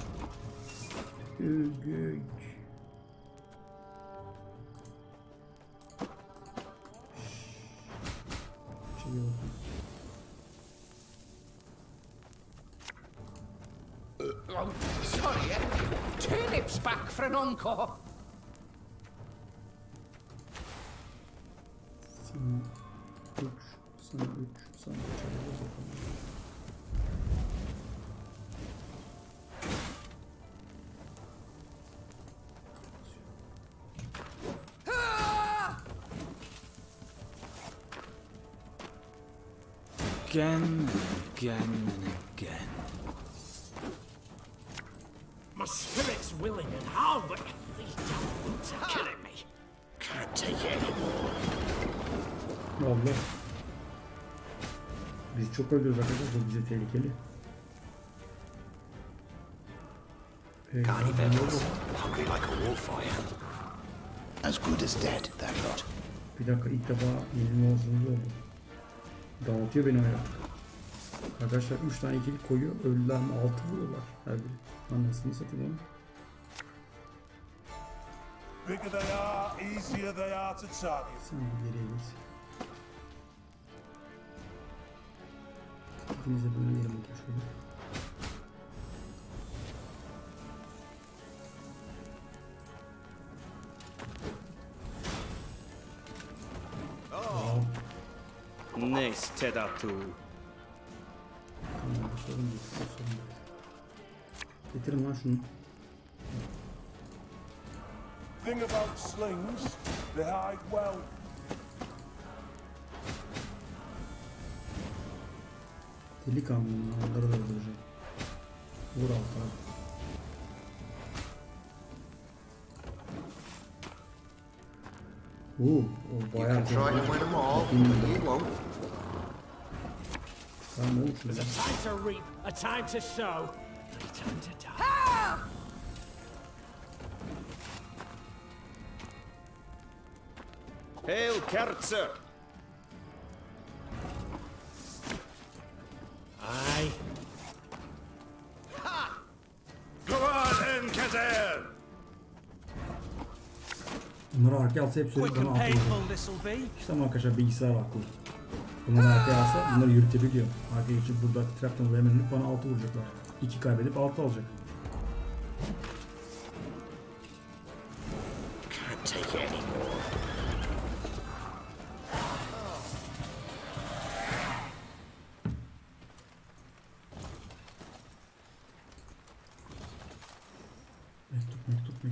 Good. Oh, sorry, turnips back for an encore. Again and again and again. My spirit's willing and how, but these damn boots are killing me. Can't take it anymore. Allah. Biz çok ölüyoruz arkadaşlar. Bu bize tehlikeli. Can't eat them. Hungry like a warfire. As good as dead, that lot. Bir dakika ilk defa yenilme olsun oldu. Dağıtıyor beni ayağa. Arkadaşlar 3 tane ikilik koyuyor. Ölüler mi? 6 vuruyorlar her biri. Anlasını satayım onu. Bigger they are, easier they are to target. Sen geriye git. İkimiz de böyle yerim otur şöyle. Nice tedatu. Tamam bu sorun değil. Bu sorun değil. Getirin lan şunu. Thing about slings, they hide well. Delikanlı onları da öldürecek. Vur alt abi. O bayağı try to win them all, but you won't. Tamam oğlum şunu. There's a time to reap, a time to sow, and a time to die. Hail, Kerzer! Aye. Go on, Angren'den! Bunları arkaya alsa hep söyleyip bana altı vuracak. İşte ama arkadaşlar bilgisayar aklı. Bunları arkaya alsa bunları yürütebiliyor. Arkaya geçip burada trap tunnel'a hemen inip bana altı vuracaklar. 2 kaybedip 6 alacak. Can't take it anymore. Mektup.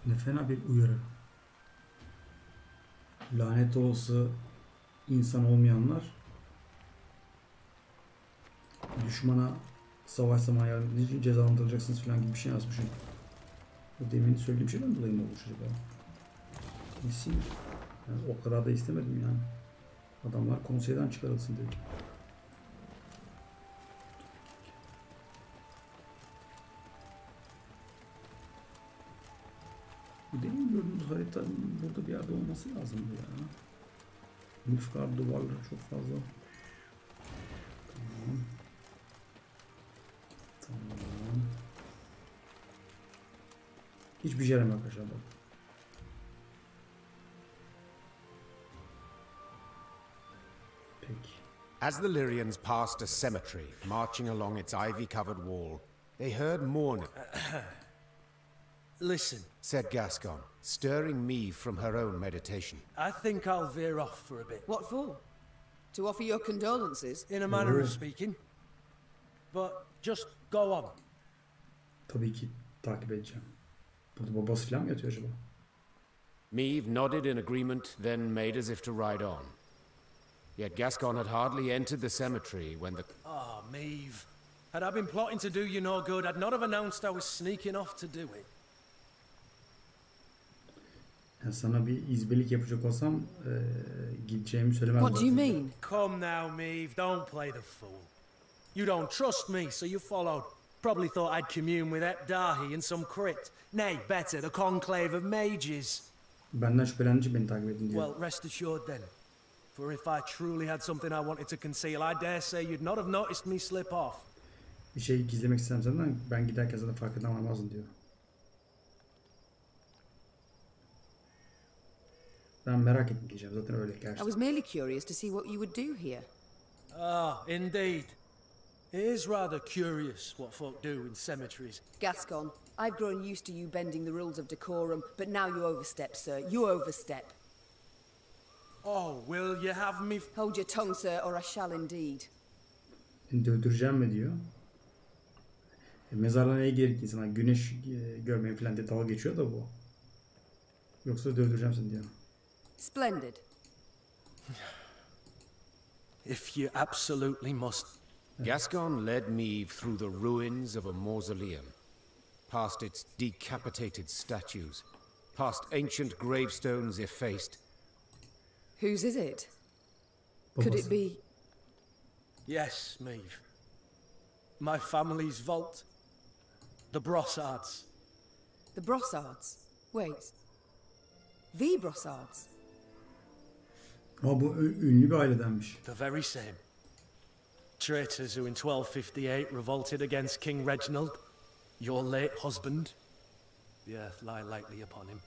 Ne fena bir uyarı. Lanet olası insan olmayanlar düşmana savaş zamanı yardım edildiği için cezalandırılacaksınız falan gibi bir şey yazmışım. Bu demin söylediğim şeyden dolayı mı olmuş acaba? Nesi? Yani o kadar da istemedim yani. Adamlar konseyden çıkarılsın dedi. Bu demin gördüğümüz harita burada bir yerde olması lazım bu ya. Nilfgaard duvarları çok fazla. Tamam. Hiçbir şey yaramıyor arkadaşlar bak. As the Lyrians passed a cemetery, marching along its ivy-covered wall, they heard mourning. Listen, said Gascon, stirring me from her own meditation. I think I'll veer off for a bit. What for? To offer your condolences? In a manner of speaking. But just go on. Tabii ki takip edeceğim. Burada babası falan mı yatıyor acaba? Meave nodded in agreement, then made as if to ride on. Yet Gascon had hardly entered the cemetery when the... Ah, Meave. Had I been plotting to do you no good, I'd not have announced I was sneaking off to do it. Yani sana bir izbelik yapacak olsam gideceğimi söylemezdim. What do you mean? Come now, Meave, don't play the fool. You don't trust me, so you followed. Probably thought I'd commune with Epdahi in some crypt. Nay, better, the conclave of mages. Benden şüphelenince beni takip edin diyor. Well, rest assured then. For if I truly had something I wanted to conceal, I dare say you'd not have noticed me slip off. Bir şey gizlemek istem senden, ben giderken zaten farkında varmazdın diyor. Ben merak ettim diyeceğim, zaten öyle gerçekten. I was merely curious to see what you would do here. Ah, indeed. It is rather curious what folk do in cemeteries. Gascon, I've grown used to you bending the rules of decorum, but now you overstep, sir. You overstep. Oh, will you have me... Hold your tongue, sir, or I shall indeed. Dövdüreceğim mi diyor. Mezarlığa neye gerek insana? Güneş görmeyin falan diye dalga geçiyor da bu. Yoksa dövdüreceğim seni diyor. Splendid. If you absolutely must. Gascon led Meave through the ruins of a mausoleum, past its decapitated statues, past ancient gravestones effaced. Whose is it? Could it be... Yes, Meave. My family's vault. The Brossards. The Brossards? Wait. The Brossards? Ama bu ünlü bir ailedenmiş. The very same. Traitors who in 1258 revolted against King Reginald, your late husband. The earth lie lightly upon him.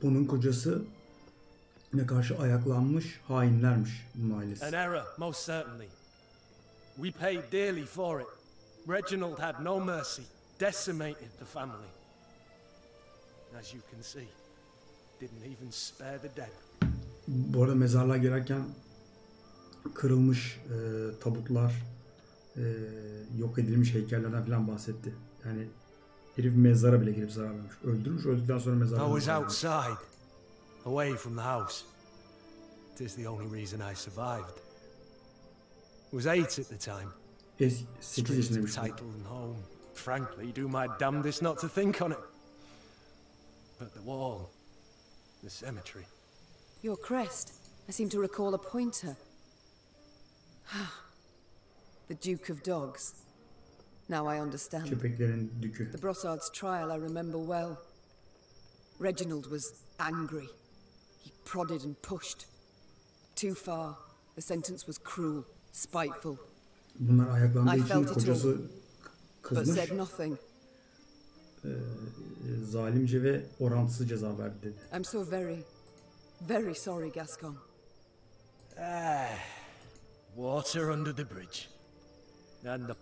Bunun kocası ne karşı ayaklanmış hainlermiş bunun ailesi. An error, most certainly. We paid dearly for it. Reginald had no mercy, decimated the family. As you can see, didn't even spare the dead. Bu arada mezarlığa girerken kırılmış tabutlar, yok edilmiş heykellerden falan bahsetti. Yani herif mezara bile girip zarar vermiş. Öldürmüş, öldükten sonra mezara I was outside, away from the house. It is the only reason I survived. I was 8 at the time. 8 yaşındaymış. Title and home. Frankly, do my damnedest not to think on it. But the wall, the cemetery. Your crest. I seem to recall a pointer. The Duke of Dogs. Now I understand. Köpeklerin dükü. The Brossards' trial I remember well. Reginald was angry. He prodded and pushed. Too far. The sentence was cruel, spiteful. Bunlar ayaklandığı I için felt it kocası all, but kızmış. said nothing. Zalimce ve orantısız ceza verdi dedi. I'm so very, very sorry, Gascon. Water under the bridge. And the...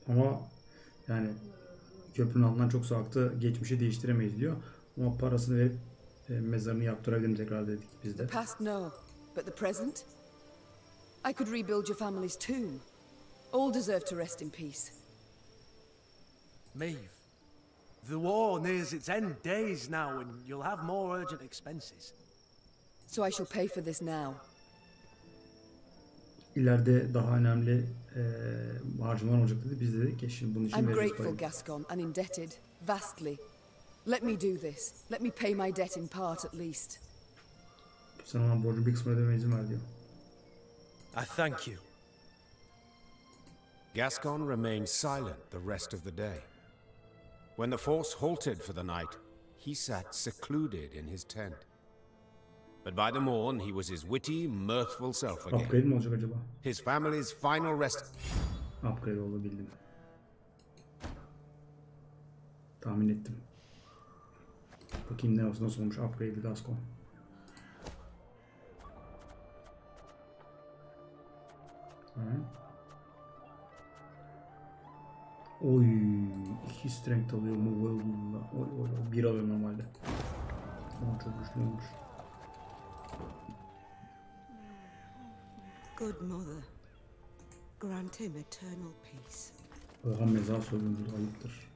Ama yani köprünün altından çok su aktı. Geçmişi değiştiremeyiz diyor. Ama parasını verip mezarını yaptırabilirim tekrar dedik biz de. The past, no. But the present? I could rebuild your family's tomb. All deserve to rest in peace. Maeve, the war nears its end days now and you'll have more urgent expenses. So I shall pay for this now. İleride daha önemli harcamalar olacak dedi. Biz dedik ki şimdi bunun için I'm veririz grateful, parayı. Gascon, and indebted, vastly. Let me do this. Let me pay my debt in part at least. Sen ona borcu bir kısmını ödemeye izin ver diyor. I thank you. Gascon remained silent the rest of the day. When the force halted for the night, he sat secluded in his tent. But by the morn, he was his witty, mirthful self again. Upgrade mi olacak acaba? His family's final rest... Upgrade oldu bildim. Tahmin ettim. Bakayım nasıl olmuş upgrade'i Gascon. Oy, 2 strength alıyor mu? Oy, 1 alıyor normalde. Ama çok güçlüymüş. Good mother, grant him eternal peace. Oha, mezar soyguncuları ayıptır.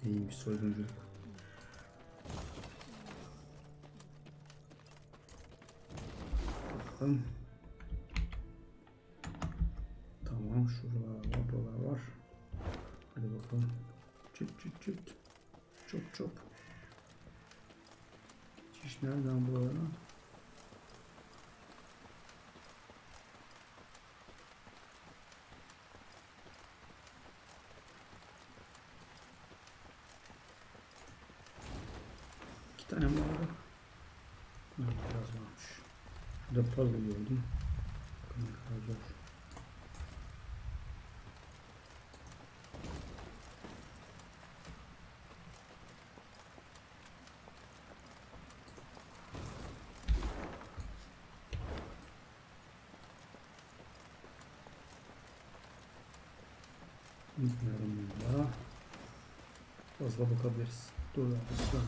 İyiymiş soygunculuk. Bakalım. Tamam, şuralar var, buralar var. Hadi bakalım. Çıt. Çop. Geçiş nereden buralara? İki tane mi vardı? Evet, biraz varmış. Şurada puzzle gördüm. Bakın ne kadar zor. Bilmiyorum daha. Fazla bakabiliriz. Dur arkadaşlar.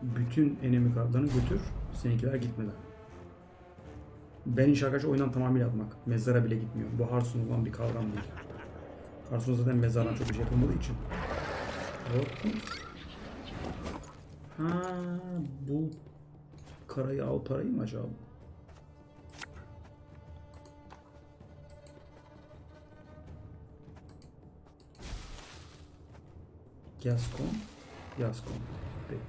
Bütün enemy kartlarını götür. Seninkiler gitmeden. Ben iş arkadaş oyundan tamamıyla atmak. Mezara bile gitmiyor. Bu Hearthstone olan bir kavram değil. Hearthstone zaten mezardan çok bir şey yapılmadığı için. Hop. Ha, bu karayı al parayı mı acaba? Gascon. Peki.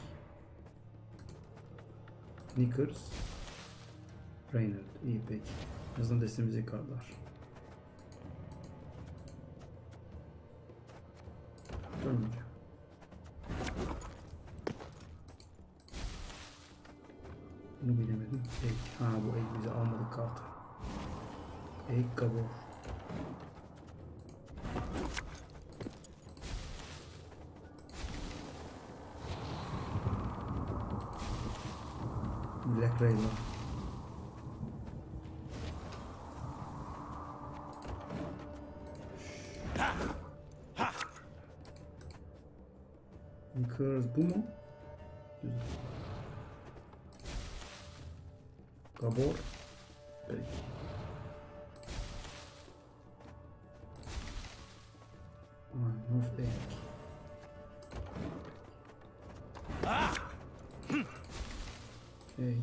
Knickers. Reynard. İyi peki. En azından destemize kartlar. Dönmeyeceğim. Bunu bilemedim. Egg. Ha, bu egg bize almadık kartı. Egg Gabor. Black Ray'la. Kız bu mu? Güzel. Gabor. Peki. Of egg. Egg.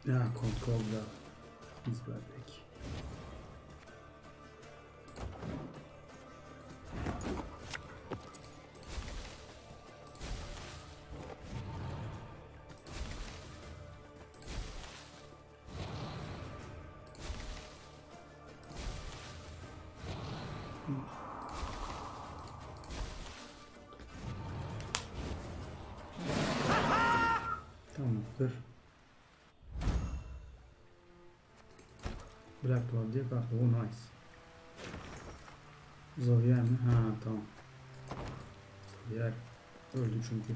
Ya kontrolda. İzler peki. After. Black Blood diye kart. Oh nice. Xavier mi? Ha tamam. Xavier öldü çünkü.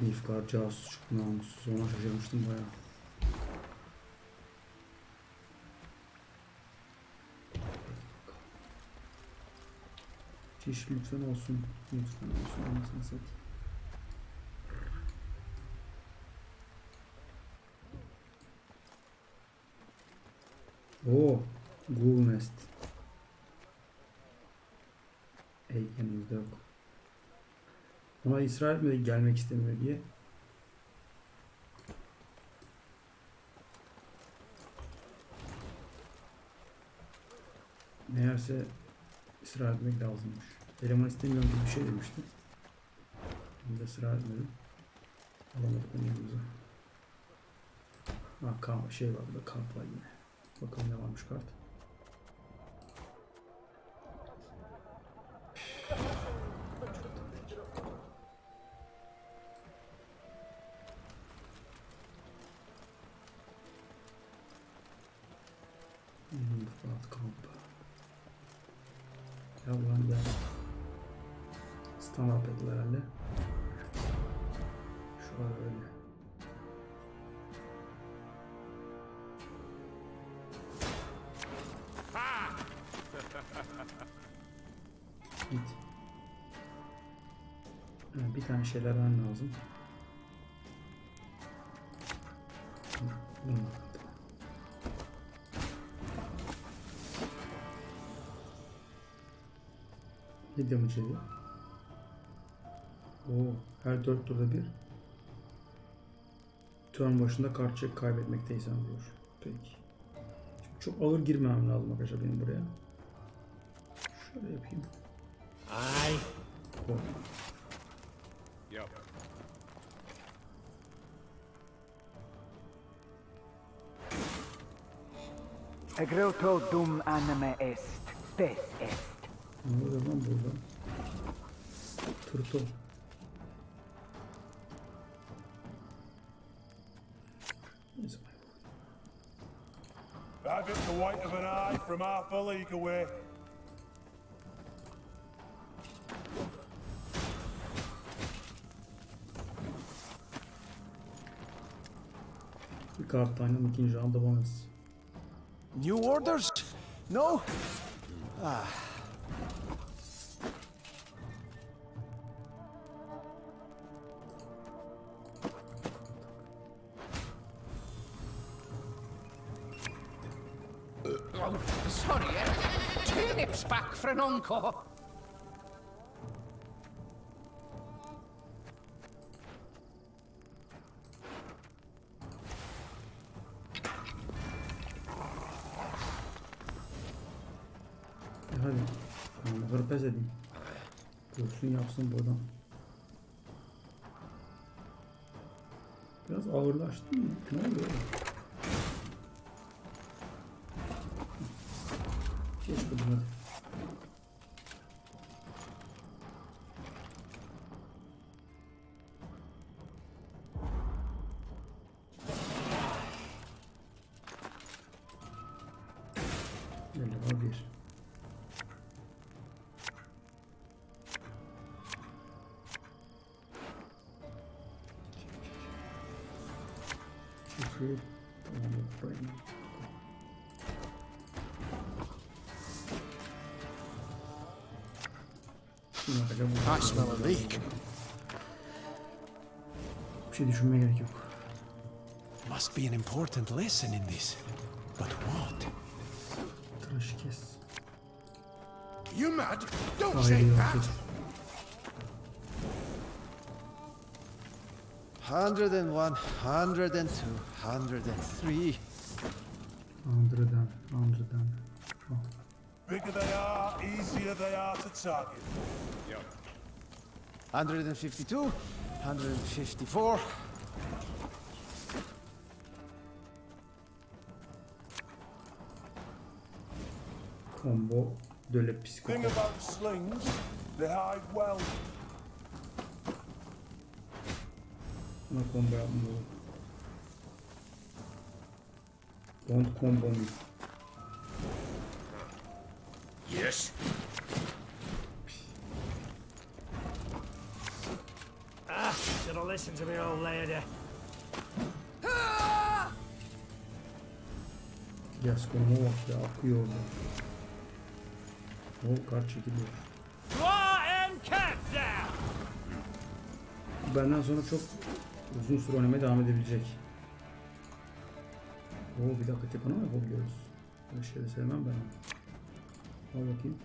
Nilfgaard casus çıktı namussuz. Ona şaşırmıştım bayağı. Çiş lütfen olsun. Lütfen olsun. Anasını satayım. Oo, Ghoul Nest. Yanımızda yok. Ona ısrar etmedi gelmek istemiyor diye. Meğerse ısrar etmek lazımmış. Eleman istemiyorum gibi bir şey demişti. Ben de ısrar etmedim. Alamadık onu yanımıza. Ha, şey var burada, kart var yine. Bakalım ne varmış kart. Ya ulan gel. Standart yapılır herhalde. Şu an öyle. Git. Yani bir tane şeylerden lazım. Ne damage ediyor? Oo, her 4 turda bir turn başında kart çek kaybetmekteysen diyor. Peki. Şimdi çok ağır girmem lazım arkadaşlar benim buraya. Şöyle yapayım. Ay. Oh. Yep. Egreto dum anime est, spes est. Ne oluyor lan burada? Turtle. Have it the white of an eye from half a league away. Bir kart tane ikinci rounda bonus. New orders? No? Ah. Oh, sorry, turnips back for an encore. Hadi. Tamam, pes edeyim. Dursun yapsın buradan. Biraz ağırlaştı mı? Ne oluyor? Geç buradan hadi. Gel bir. I smell a leak. Bir şey düşünmeye gerek yok. Must be an important lesson in this. But what? Ateşkes. You mad? Don't say that. 101, 102, 103. 100'dan. Oh. Bigger they are, easier they are to target. Yep. 152, 154. Combo de le Thing psikopat. about slings, they hide well. Buna combo yapmıyor. Don't combo me. Yes. Should have listened to me old lady. Gascon'a bak ya, akıyor orada. O kart çekiliyor. Benden sonra çok uzun süre oynamaya devam edebilecek. Oo, bir dakika, tepana mı yapabiliyoruz? Böyle şeyleri sevmem ben. Al bakayım.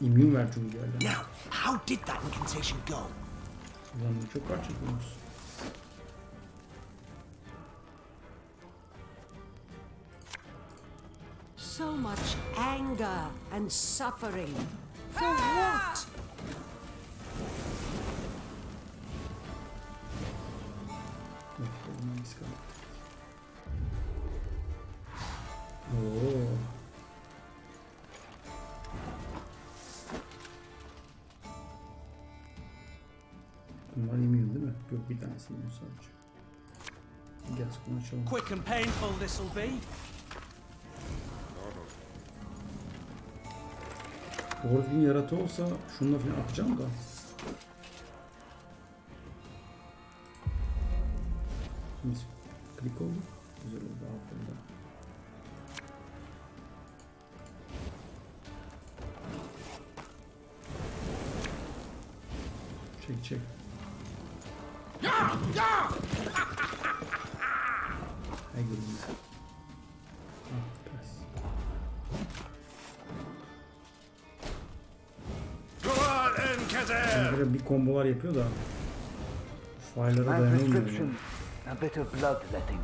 İmmün ver çünkü yerden. Now, how did that incantation go? Ulan çok kart çekiyoruz. So much anger and suffering. For what? Oo. Bunlar immün değil mi? Yok, bir tanesi immün sadece. Gascon'u açalım. Quick and painful this'll be. Doğru düzgün yaratı olsa şununla falan atacağım da. Mis klik oldu. Güzel oldu altında. Çek. Hay gülüm ya. Böyle bir kombolar yapıyor da file'lara dayanamıyor. A bit of bloodletting.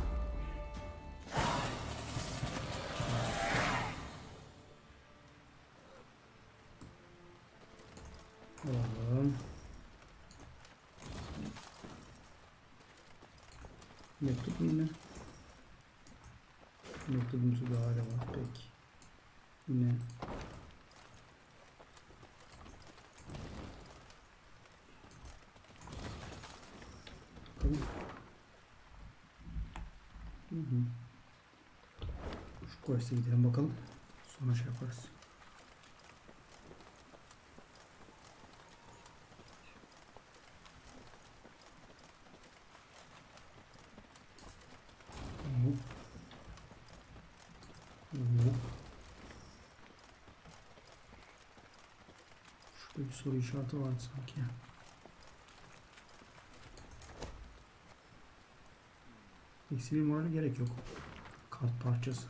Alalım. Mektup mu yine? Mektubumuzu da hala var. Peki. Yine. Şu quest'e gidelim bakalım. Sonra şey yaparız. Şurada bir soru işareti vardı sanki ya. Eksi bir morale gerek yok. Kart parçası.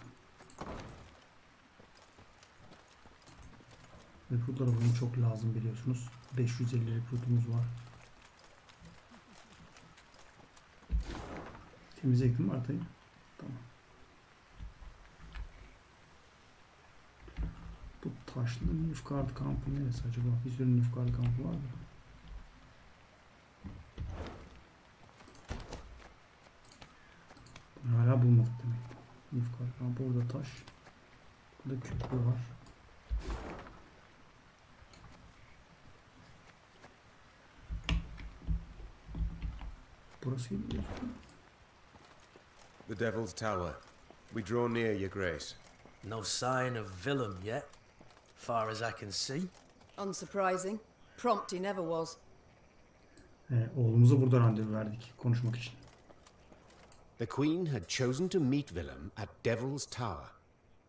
Rekrutlara bunun çok lazım biliyorsunuz. 550 rekrutumuz var. Temize ektim mi haritayı? Tamam. Bu taşlı Nilfgaard kampı neresi acaba? Bir sürü Nilfgaard kampı var mı? Hala bulmadık demek. Nilfgaard kampı, orada taş. Burada köprü var. Burası gibi gözüküyor. The Devil's Tower. We draw near, Your Grace. No sign of Willem yet, far as I can see. Unsurprising. Prompt he never was. Oğlumuza burada randevu verdik konuşmak için. The Queen had chosen to meet Willem at Devil's Tower,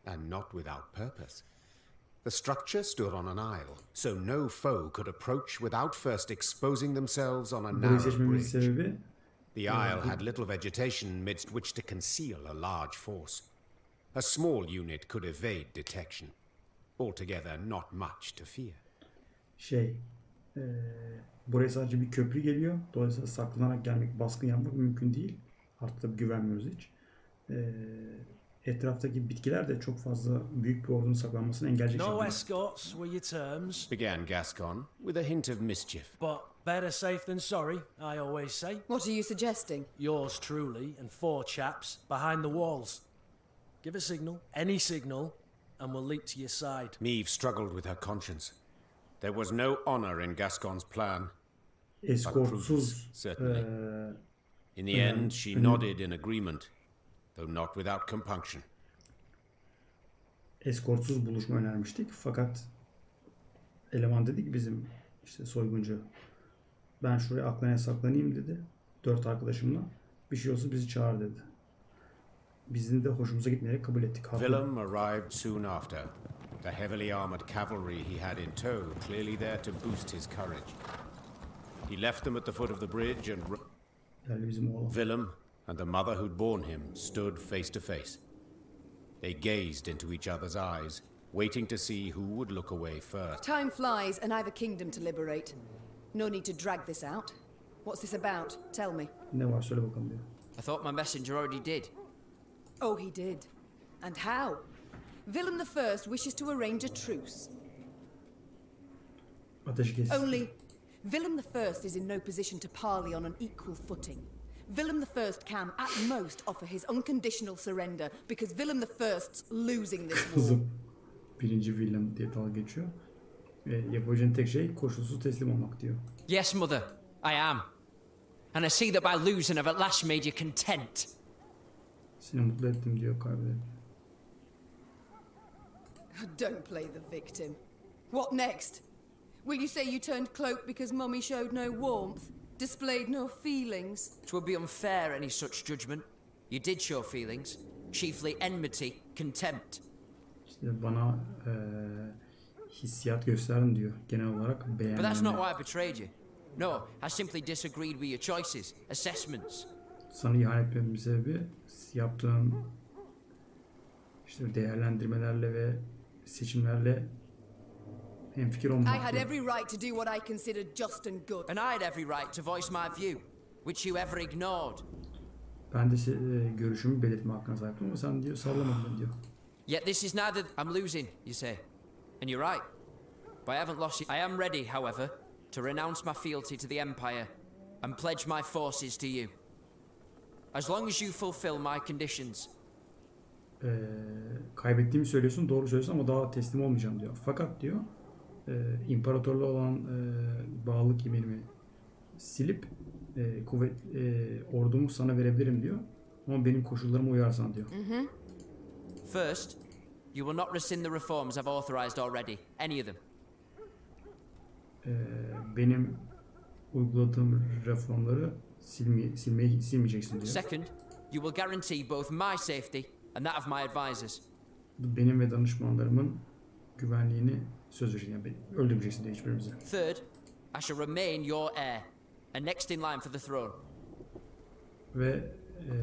and not without purpose. The structure stood on an isle, so no foe could approach without first exposing themselves on a narrow bridge. The isle had little vegetation midst which to conceal a large force. A small unit could evade detection. Altogether not much to fear. Buraya sadece bir köprü geliyor. Dolayısıyla saklanarak gelmek, baskın yapmak mümkün değil. Artık tabii güvenmiyoruz hiç. Etraftaki bitkiler de çok fazla büyük bir ordunun saklanmasını engelleyecek şekilde. No escorts were your terms. Began Gascon with a hint of mischief. But better safe than sorry, I always say. What are you suggesting? Yours truly and 4 chaps behind the walls. Give a signal, any signal, and we'll leap to your side. Niamh struggled with her conscience. There was no honor in Gascon's plan. eskortsuz In the end, she nodded in agreement, though not without compunction. Eskortsuz buluşma önermiştik. Fakat eleman dedi ki bizim işte soyguncu, ben şuraya aklına saklanayım dedi. 4 arkadaşımla. Bir şey olsa bizi çağır dedi. Bizim de hoşumuza gitmeyerek kabul ettik. Willem arrived soon after. The heavily armored cavalry he had in tow clearly there to boost his courage. He left them at the foot of the bridge and Willem and the mother who'd borne him stood face to face. They gazed into each other's eyes, waiting to see who would look away first. Time flies and I've a kingdom to liberate. No need to drag this out. What's this about? Tell me. Ne var söyle bakalım diyor. I thought my messenger already did. Oh, he did. And how? Willem I wishes to arrange a truce. Ateşkes. Only, Willem I is in no position to parley on an equal footing. Willem I can, at most, offer his unconditional surrender because Willem I's losing this war. Kızım. 1. Willem diye dalga geçiyor. Yapacağın tek şey koşulsuz teslim olmak diyor. Yes, mother, I am. And I see that by losing I've at last made you content. Seni mutlu ettim diyor, kaybederim. Don't play the victim. What next? Will you say you turned cloak because Mummy showed no warmth, displayed no feelings? It would be unfair, any such judgment. You did show feelings, chiefly enmity, contempt. İşte bana hissiyat gösterdin diyor, genel olarak beğenmem. But that's not why I betrayed you. No, I simply disagreed with your choices, assessments. Sana ihanet etmemin sebebi yaptığın işte değerlendirmelerle ve seçimlerle hemfikir olmamak. I had every right to do what I considered just and good. And I had every right to voice my view, which you ever ignored. Ben de görüşümü belirtme hakkına sahiptim ama sen diyor sallamadın diyor. Yet this is neither. I'm losing, you say, and you're right. But I haven't lost you. I am ready, however, to renounce my fealty to the Empire and pledge my forces to you. As long as you fulfill my conditions. Kaybettiğimi söylüyorsun, doğru söylüyorsun ama daha teslim olmayacağım diyor. Fakat diyor imparatorluğa olan bağlılık yeminimi silip ordumu sana verebilirim diyor. Ama benim koşullarıma uyarsan diyor. First, you will not rescind the reforms I've authorized already, any of them. Benim uyguladığım reformları silmeyeceksin diyor. Second, you will guarantee both my safety and that of my advisors. Benim ve danışmanlarımın güvenliğini söz vereceksin. Yani öldürmeyeceksin diyor hiçbirimizi. Third, I shall remain your heir and next in line for the throne. Ve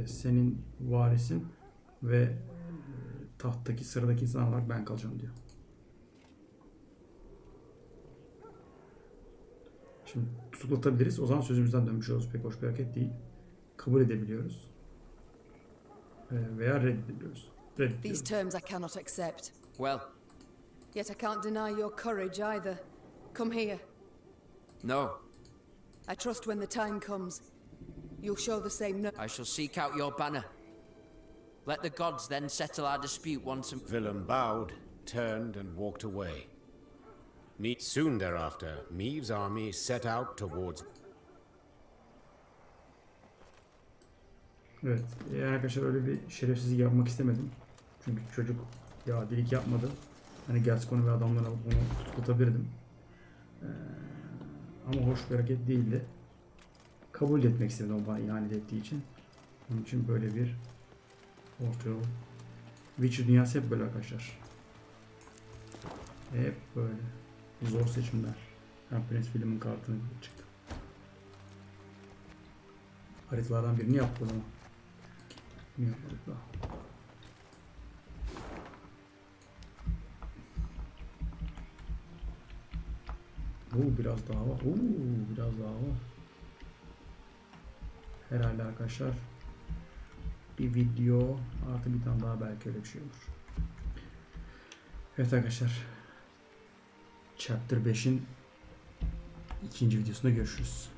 senin varisin ve tahttaki sıradaki insan olarak ben kalacağım diyor. Şimdi tutuklatabiliriz. O zaman sözümüzden dönmüş oluruz. Pek hoş bir hareket değil. Kabul edebiliyoruz. Veya reddedebiliyoruz. These terms I cannot accept. Well. Yet I can't deny your courage either. Come here. No. I trust when the time comes, you'll show the same no. I shall seek out your banner. Let the gods then settle our dispute once and... Willem bowed, turned and walked away. Soon thereafter, Meave's army set out towards... Evet, arkadaşlar öyle bir şerefsizlik yapmak istemedim. Çünkü çocuk adilik yapmadı. Hani Gascon'u ve adamlarını alıp onu tutuklatabilirdim. Ama hoş bir hareket değildi. Kabul etmek istedim o bana ihanet ettiği için. Onun için böyle bir orta yol. Witcher dünyası hep böyle arkadaşlar. Hep böyle. Zor seçimler. Prince William'ın kartını çıktı. Haritalardan birini yaptı ama. Bunu yapmadık daha. Biraz daha var. Biraz daha var. Herhalde arkadaşlar bir video artı bir tane daha belki öyle bir şey olur. Evet arkadaşlar. Chapter 5'in ikinci videosunda görüşürüz.